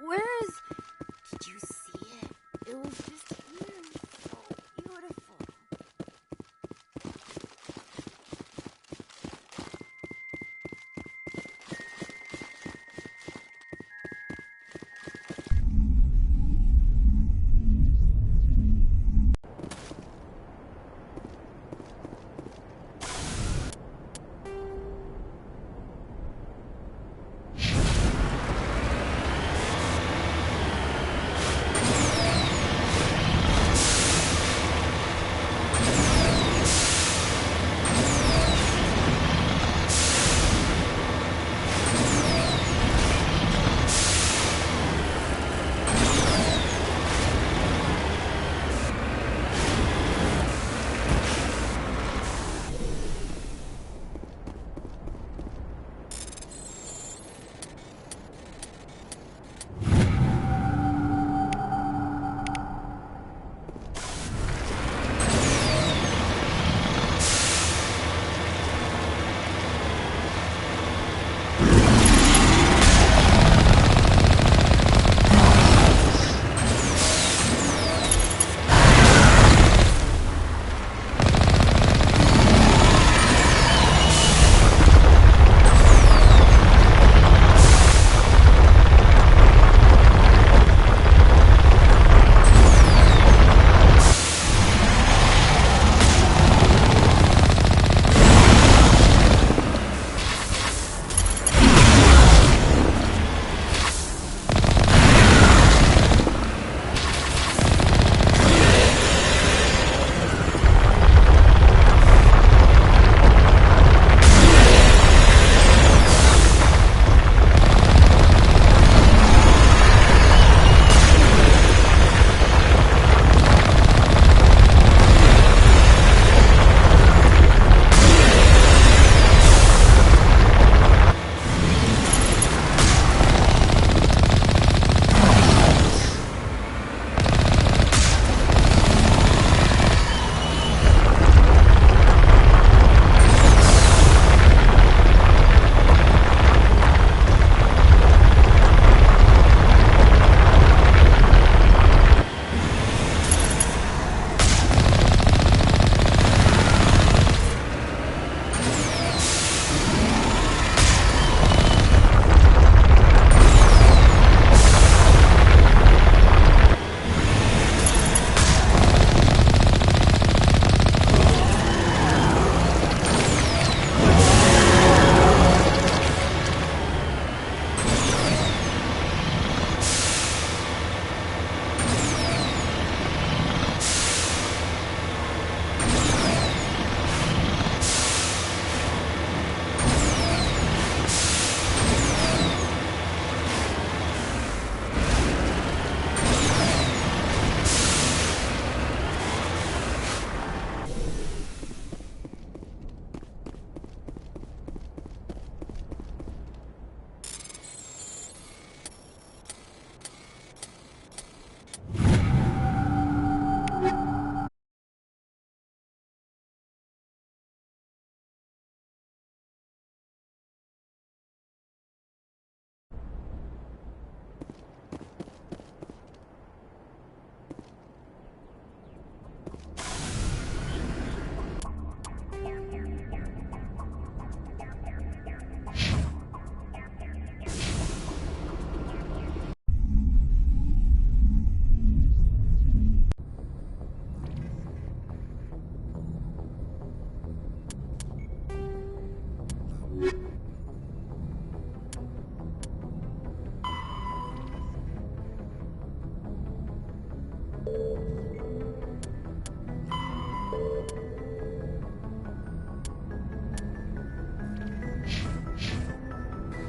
Where is... Did you see it? It was just here. So beautiful.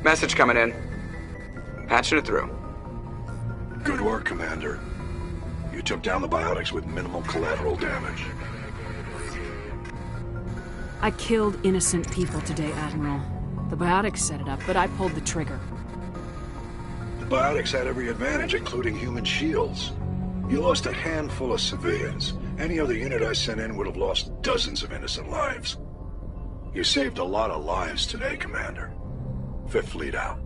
Message coming in. Patching it through. Good work, Commander. You took down the biotics with minimal collateral damage. I killed innocent people today, Admiral. The biotics set it up, but I pulled the trigger. The biotics had every advantage, including human shields. You lost a handful of civilians. Any other unit I sent in would have lost dozens of innocent lives. You saved a lot of lives today, Commander. Fifth Fleet out.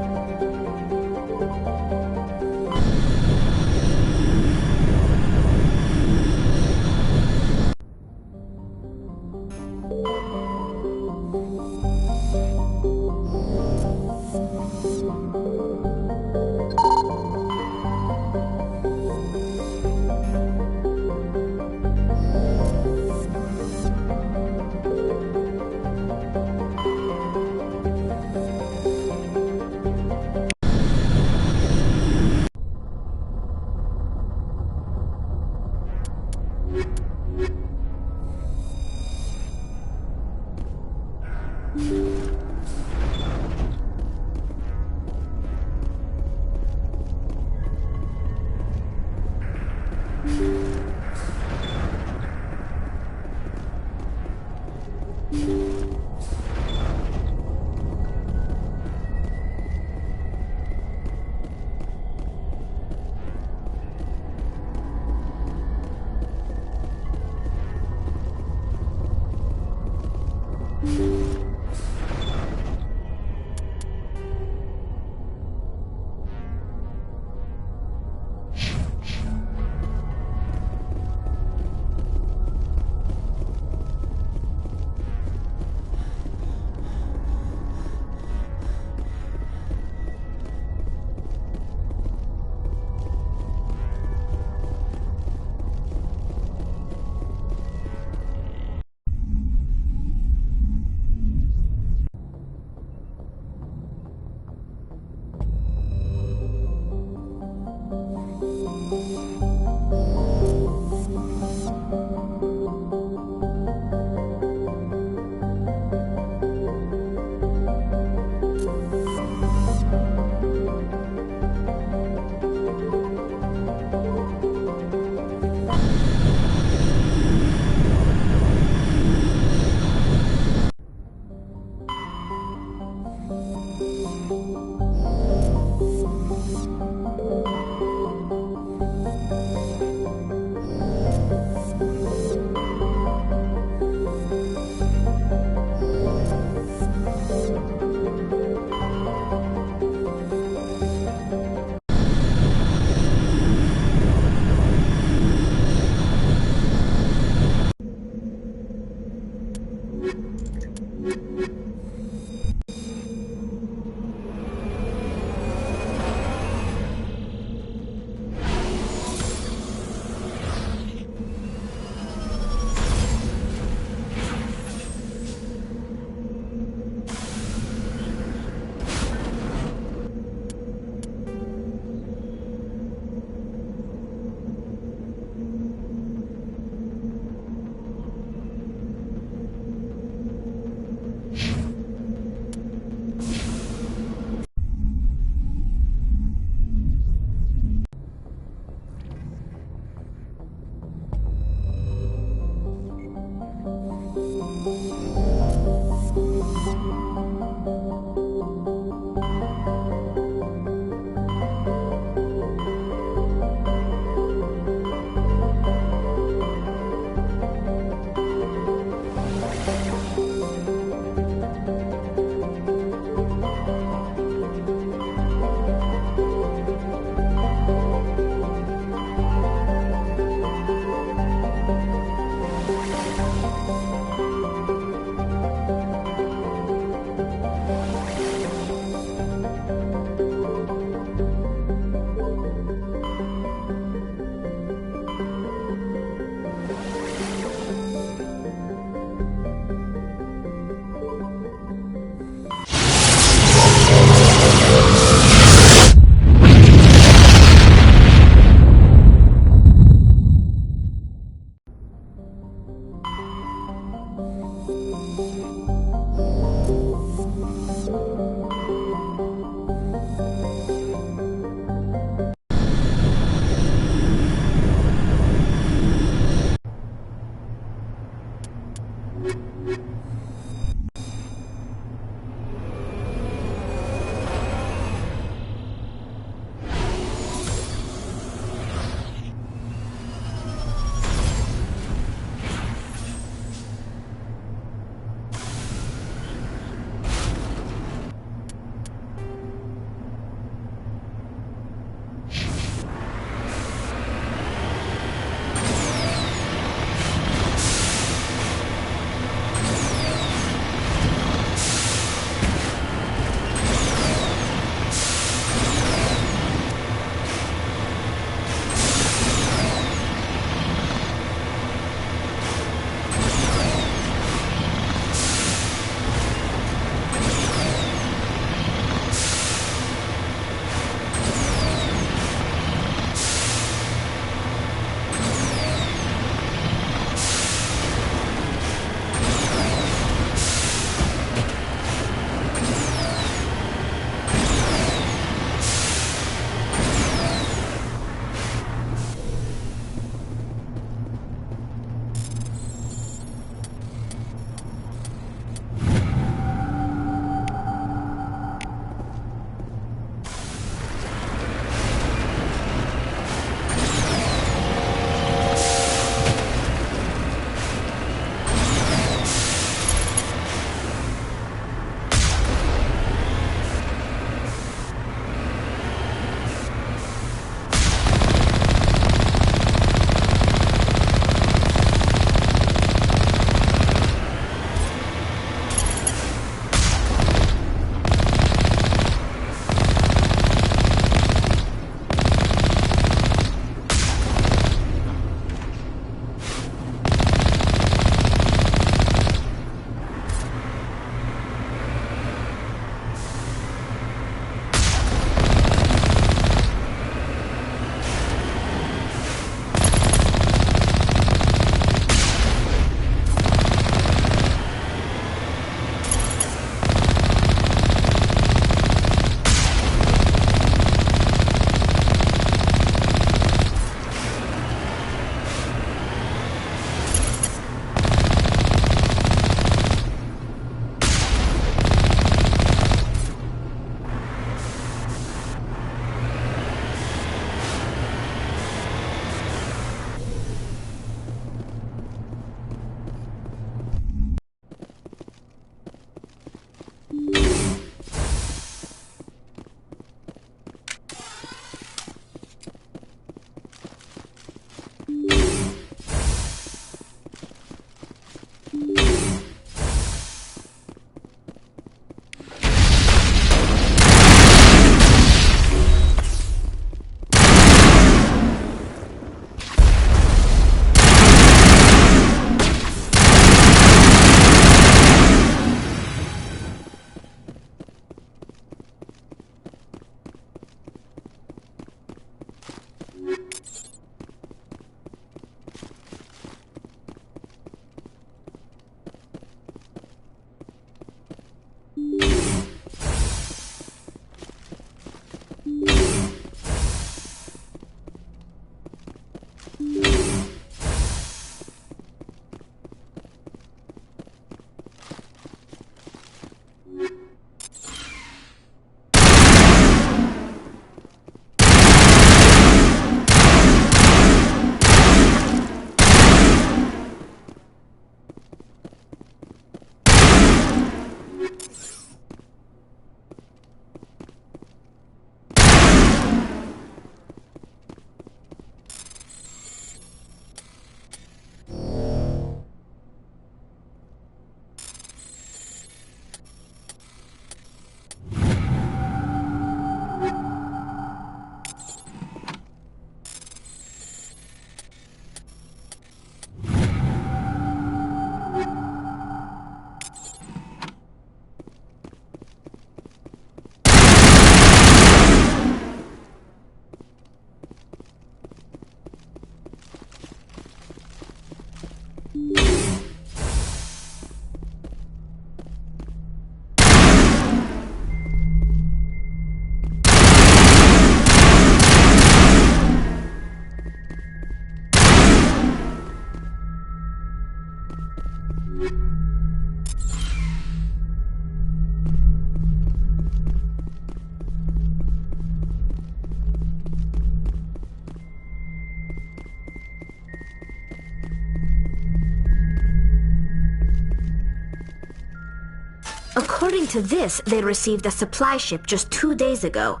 According to this, they received a supply ship just 2 days ago.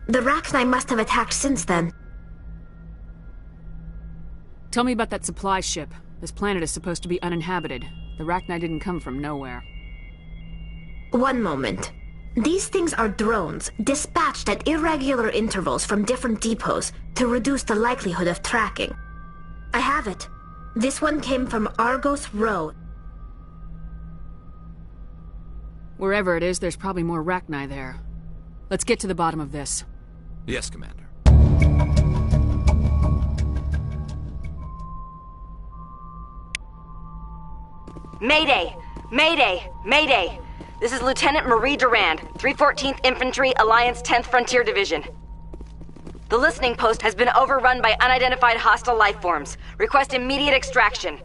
The Rachni must have attacked since then. Tell me about that supply ship. This planet is supposed to be uninhabited. The Rachni didn't come from nowhere. One moment. These things are drones, dispatched at irregular intervals from different depots to reduce the likelihood of tracking. I have it. This one came from Argos Row. Wherever it is, there's probably more Rachni there. Let's get to the bottom of this. Yes, Commander. Mayday! Mayday! Mayday! This is Lieutenant Marie Durand, 314th Infantry, Alliance 10th Frontier Division. The listening post has been overrun by unidentified hostile life forms. Request immediate extraction.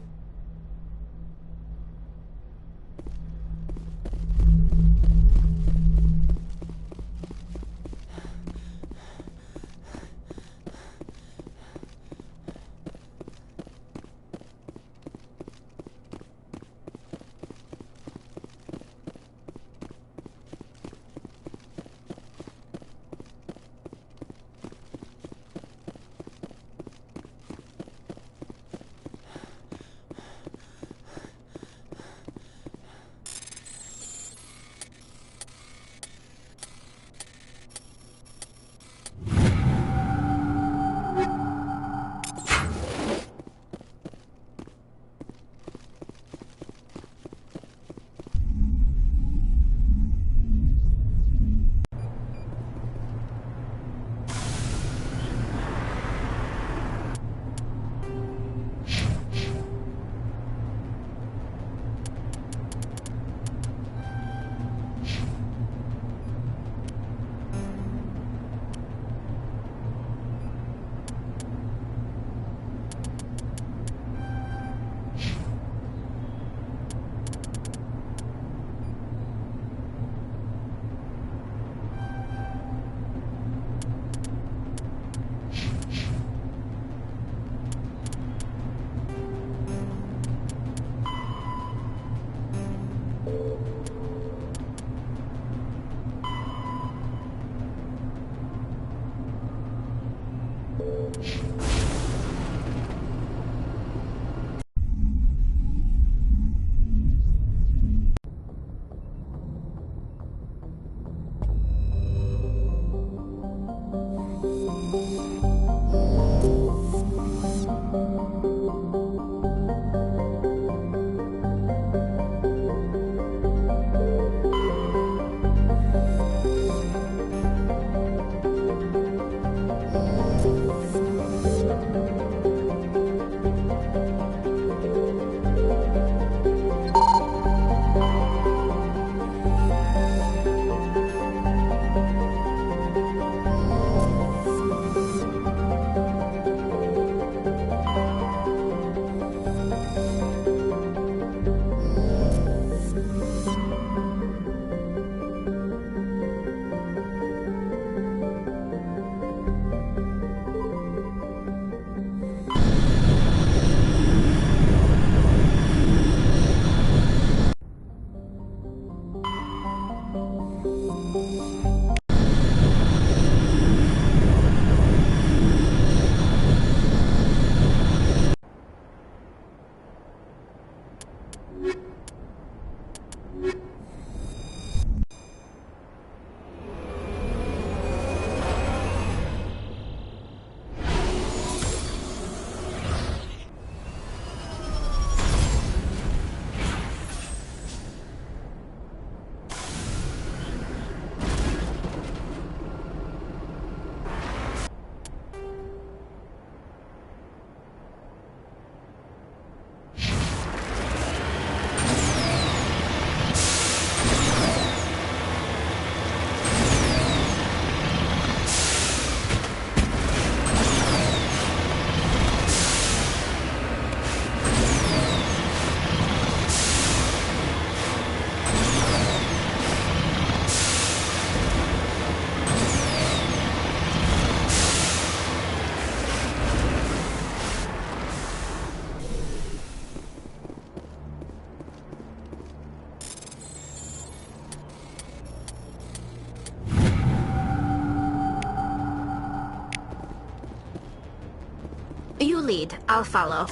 lead. I'll follow.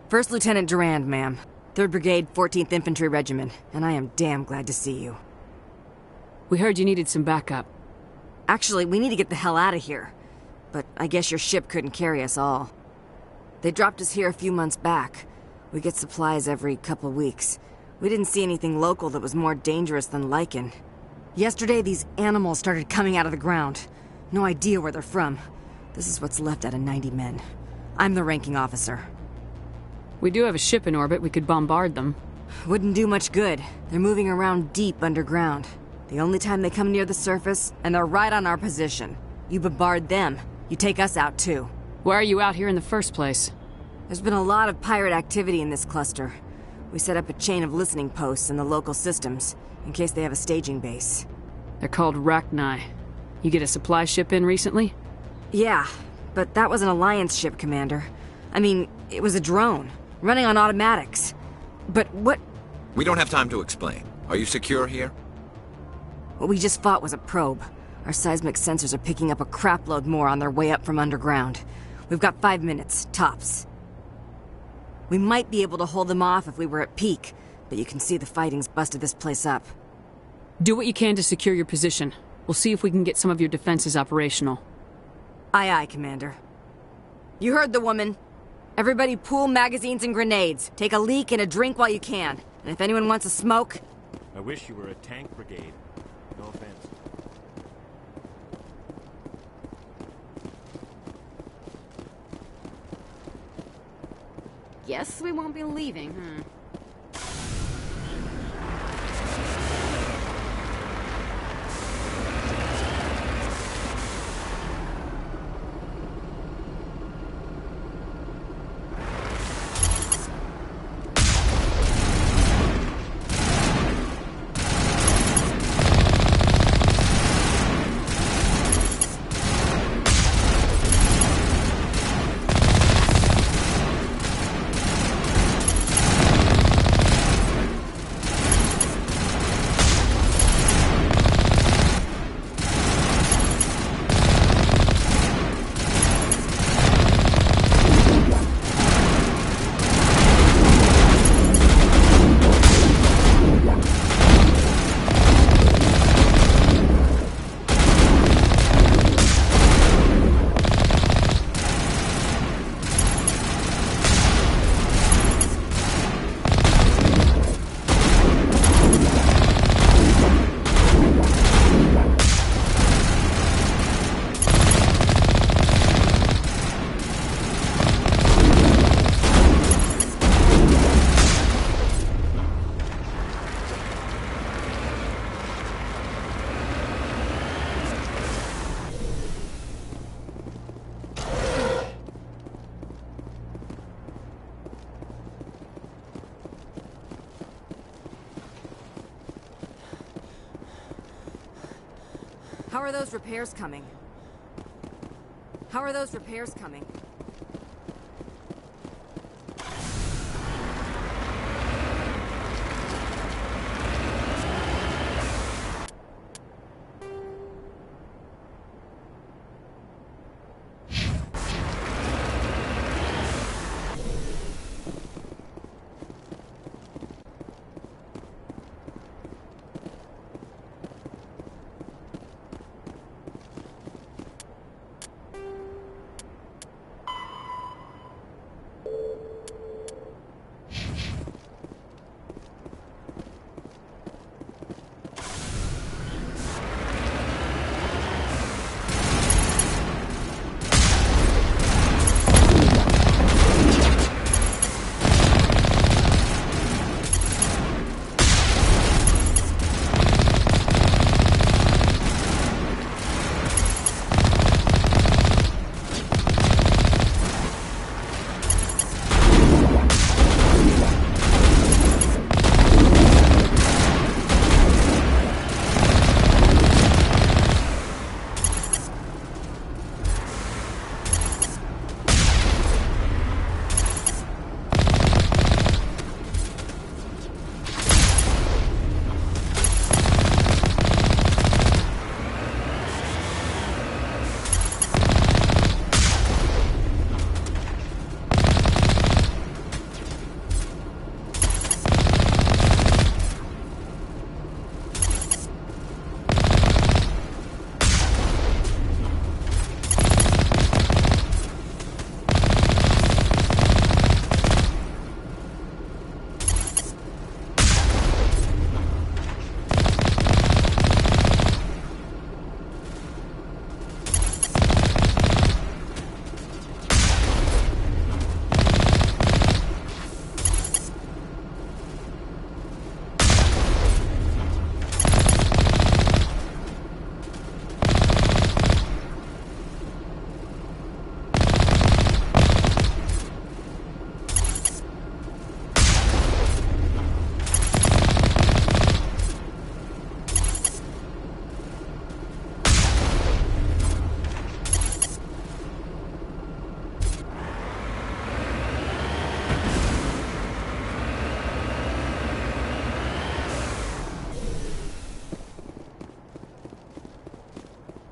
First Lieutenant Durand, ma'am. 3rd Brigade, 14th Infantry Regiment, and I am damn glad to see you. We heard you needed some backup. Actually, we need to get the hell out of here. But I guess your ship couldn't carry us all. They dropped us here a few months back. We get supplies every couple weeks. We didn't see anything local that was more dangerous than lichen. Yesterday, these animals started coming out of the ground. No idea where they're from. This is what's left out of 90 men. I'm the ranking officer. We do have a ship in orbit. We could bombard them. Wouldn't do much good. They're moving around deep underground. The only time they come near the surface, and they're right on our position. You bombard them, you take us out too. Why are you out here in the first place? There's been a lot of pirate activity in this cluster. We set up a chain of listening posts in the local systems, in case they have a staging base. They're called Rachni. You get a supply ship in recently? Yeah, but that was an Alliance ship, Commander. I mean, it was a drone, running on automatics. But what... We don't have time to explain. Are you secure here? What we just fought was a probe. Our seismic sensors are picking up a crapload more on their way up from underground. We've got 5 minutes, tops. We might be able to hold them off if we were at peak, but you can see the fighting's busted this place up. Do what you can to secure your position. We'll see if we can get some of your defenses operational. Aye, aye, Commander. You heard the woman. Everybody pool magazines and grenades. Take a leak and a drink while you can. And if anyone wants a smoke... I wish you were a tank brigade. No offense. Guess we won't be leaving, How are those repairs coming? How are those repairs coming?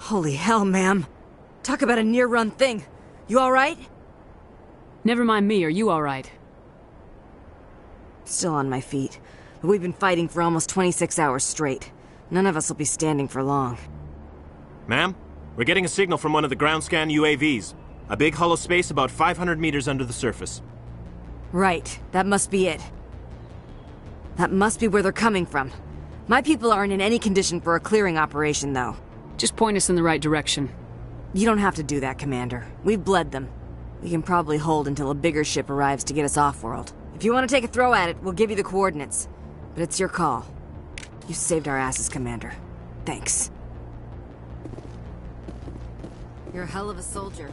Holy hell, ma'am. Talk about a near-run thing. You alright? Never mind me, are you alright? Still on my feet. But we've been fighting for almost 26 hours straight. None of us will be standing for long. Ma'am, we're getting a signal from one of the ground scan UAVs. A big hollow space about 500 meters under the surface. Right, that must be it. That must be where they're coming from. My people aren't in any condition for a clearing operation, though. Just point us in the right direction. You don't have to do that, Commander. We've bled them. We can probably hold until a bigger ship arrives to get us off-world. If you want to take a throw at it, we'll give you the coordinates. But it's your call. You saved our asses, Commander. Thanks. You're a hell of a soldier.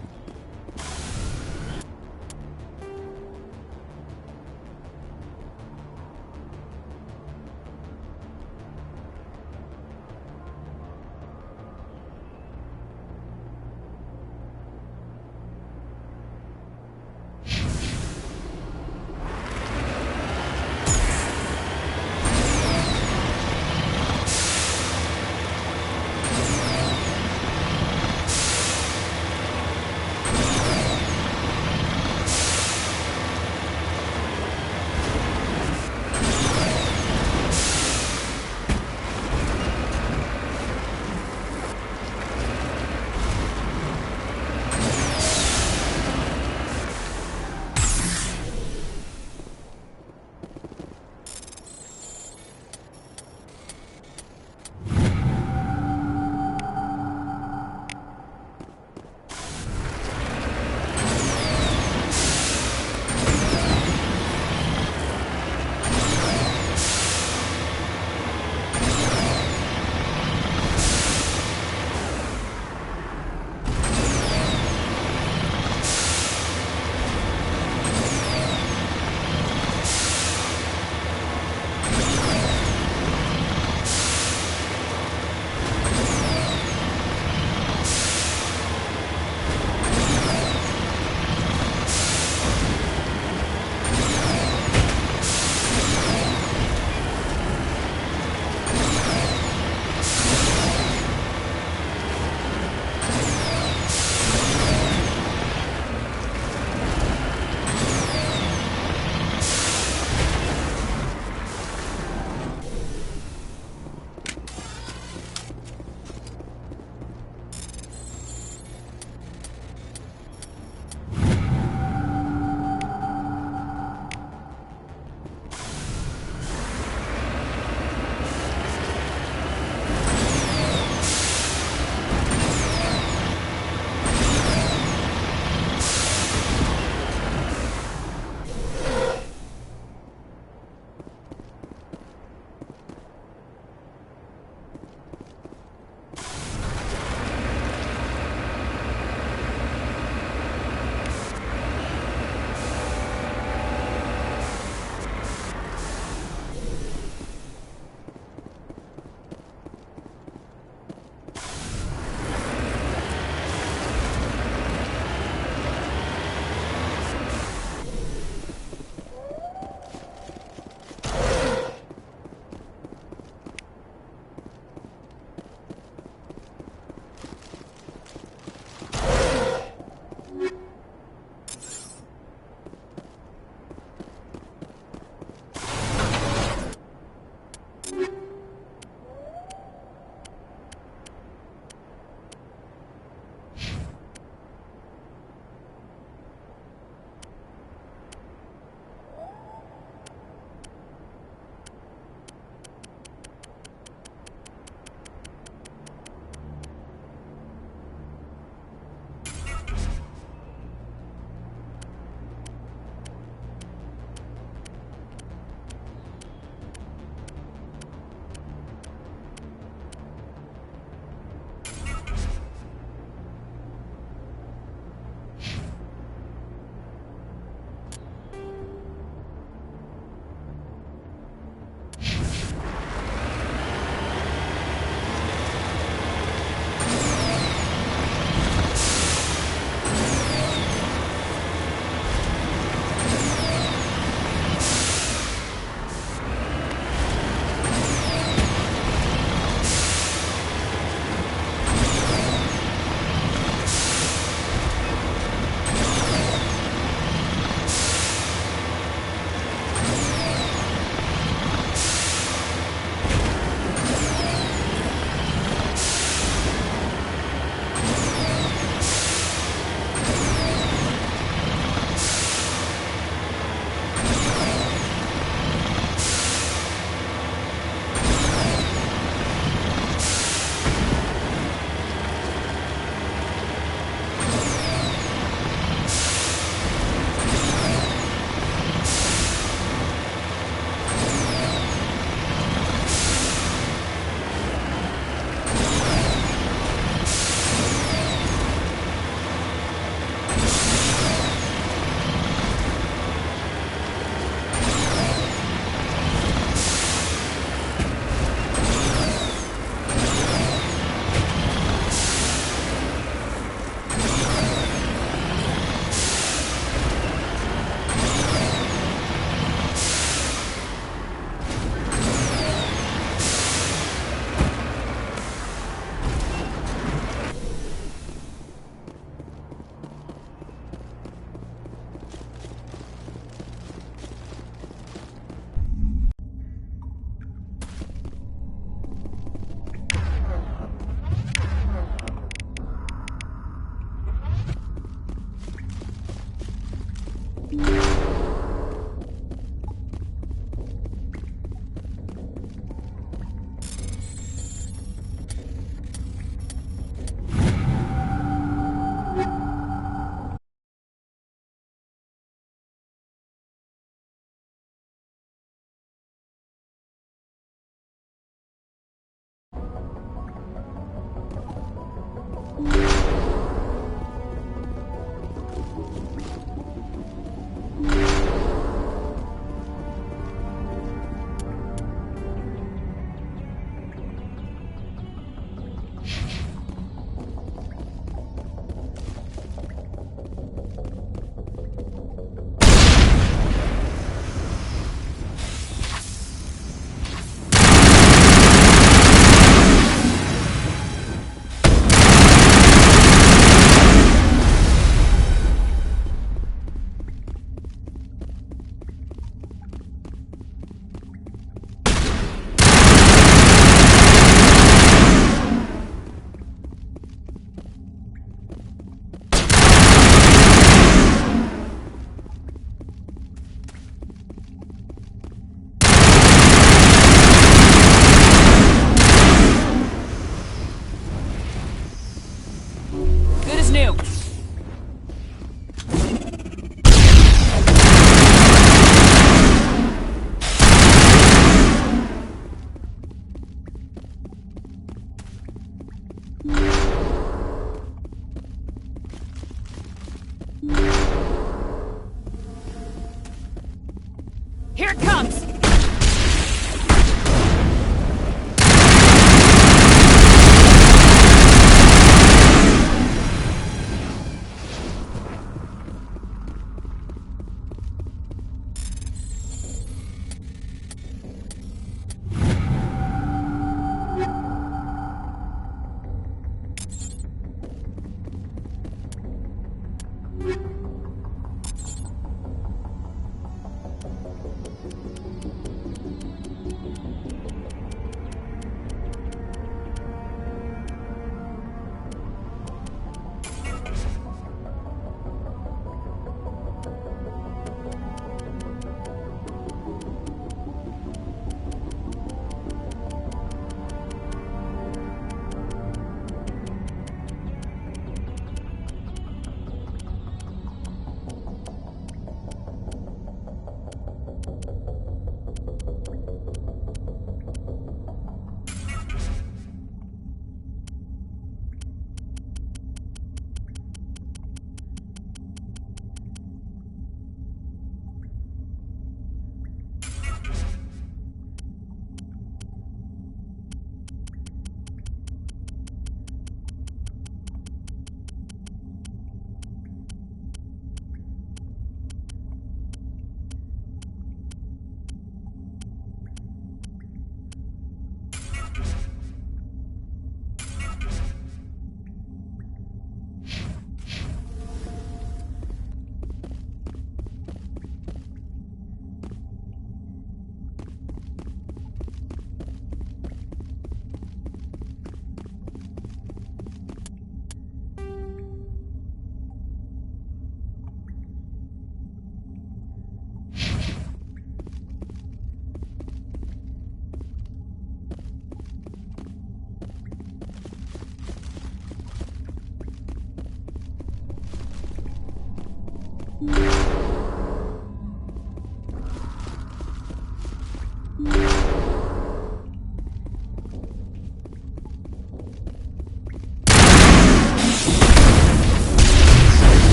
Here it comes!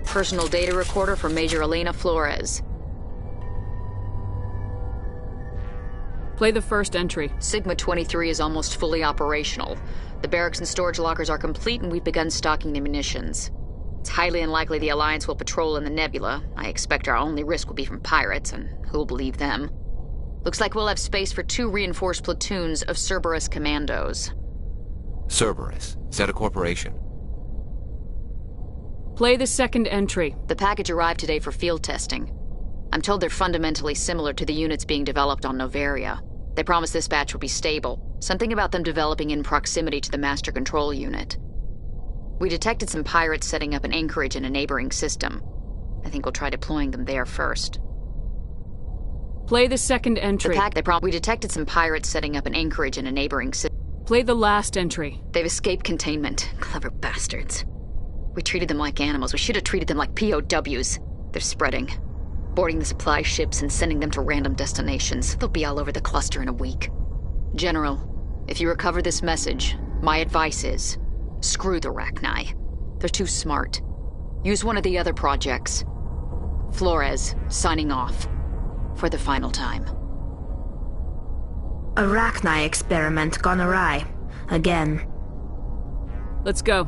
Personal data recorder for Major Elena Flores. Play the first entry. Sigma 23 is almost fully operational. The barracks and storage lockers are complete, and we've begun stocking the munitions. It's highly unlikely the Alliance will patrol in the nebula. I expect our only risk will be from pirates, and who'll believe them? Looks like we'll have space for 2 reinforced platoons of Cerberus commandos. Cerberus? Is that a corporation? Play the second entry. The package arrived today for field testing. I'm told they're fundamentally similar to the units being developed on Novaria. They promise this batch will be stable. Something about them developing in proximity to the master control unit. We detected some pirates setting up an anchorage in a neighboring system. I think we'll try deploying them there first. Play the second entry. We detected some pirates setting up an anchorage in a neighboring system. Play the last entry. They've escaped containment. Clever bastards. We treated them like animals. We should have treated them like POWs. They're spreading. Boarding the supply ships and sending them to random destinations. They'll be all over the cluster in a week. General, if you recover this message, my advice is, screw the Rachni. They're too smart. Use one of the other projects. Flores, signing off. For the final time. Arachni experiment gone awry. Again. Let's go.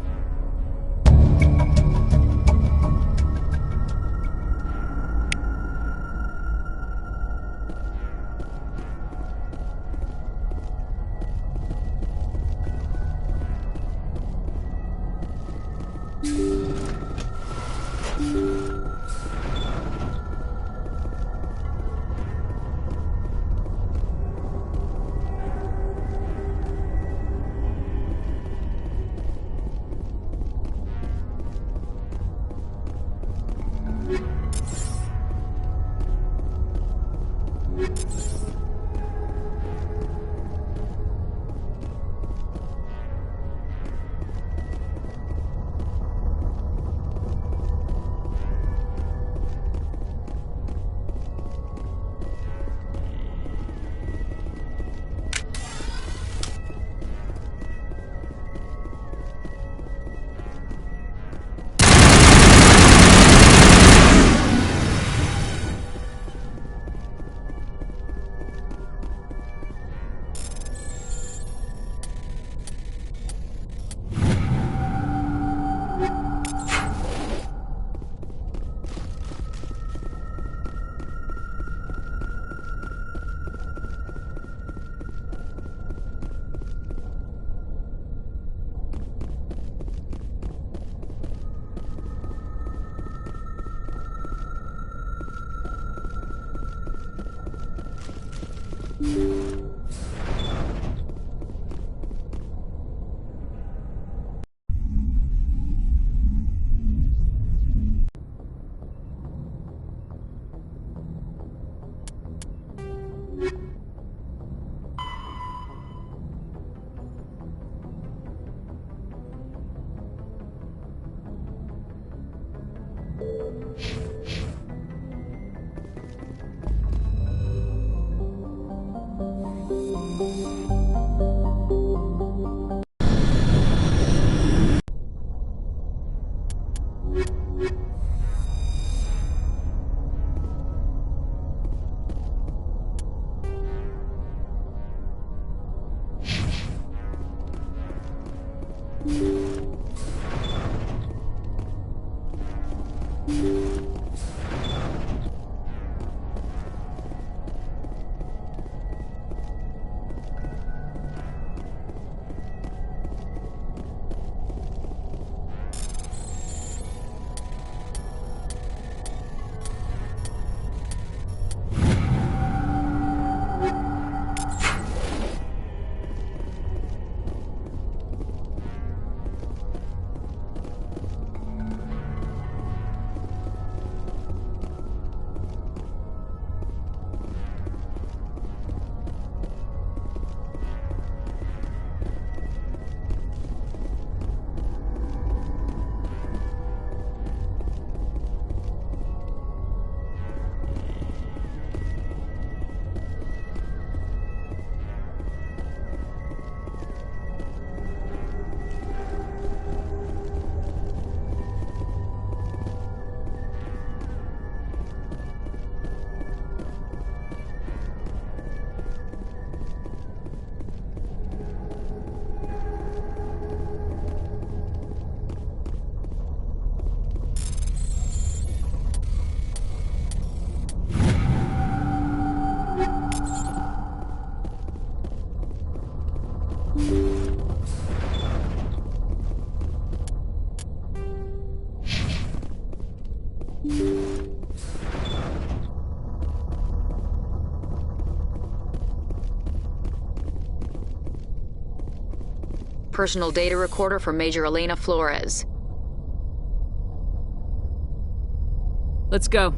Personal data recorder for Major Elena Flores. Let's go.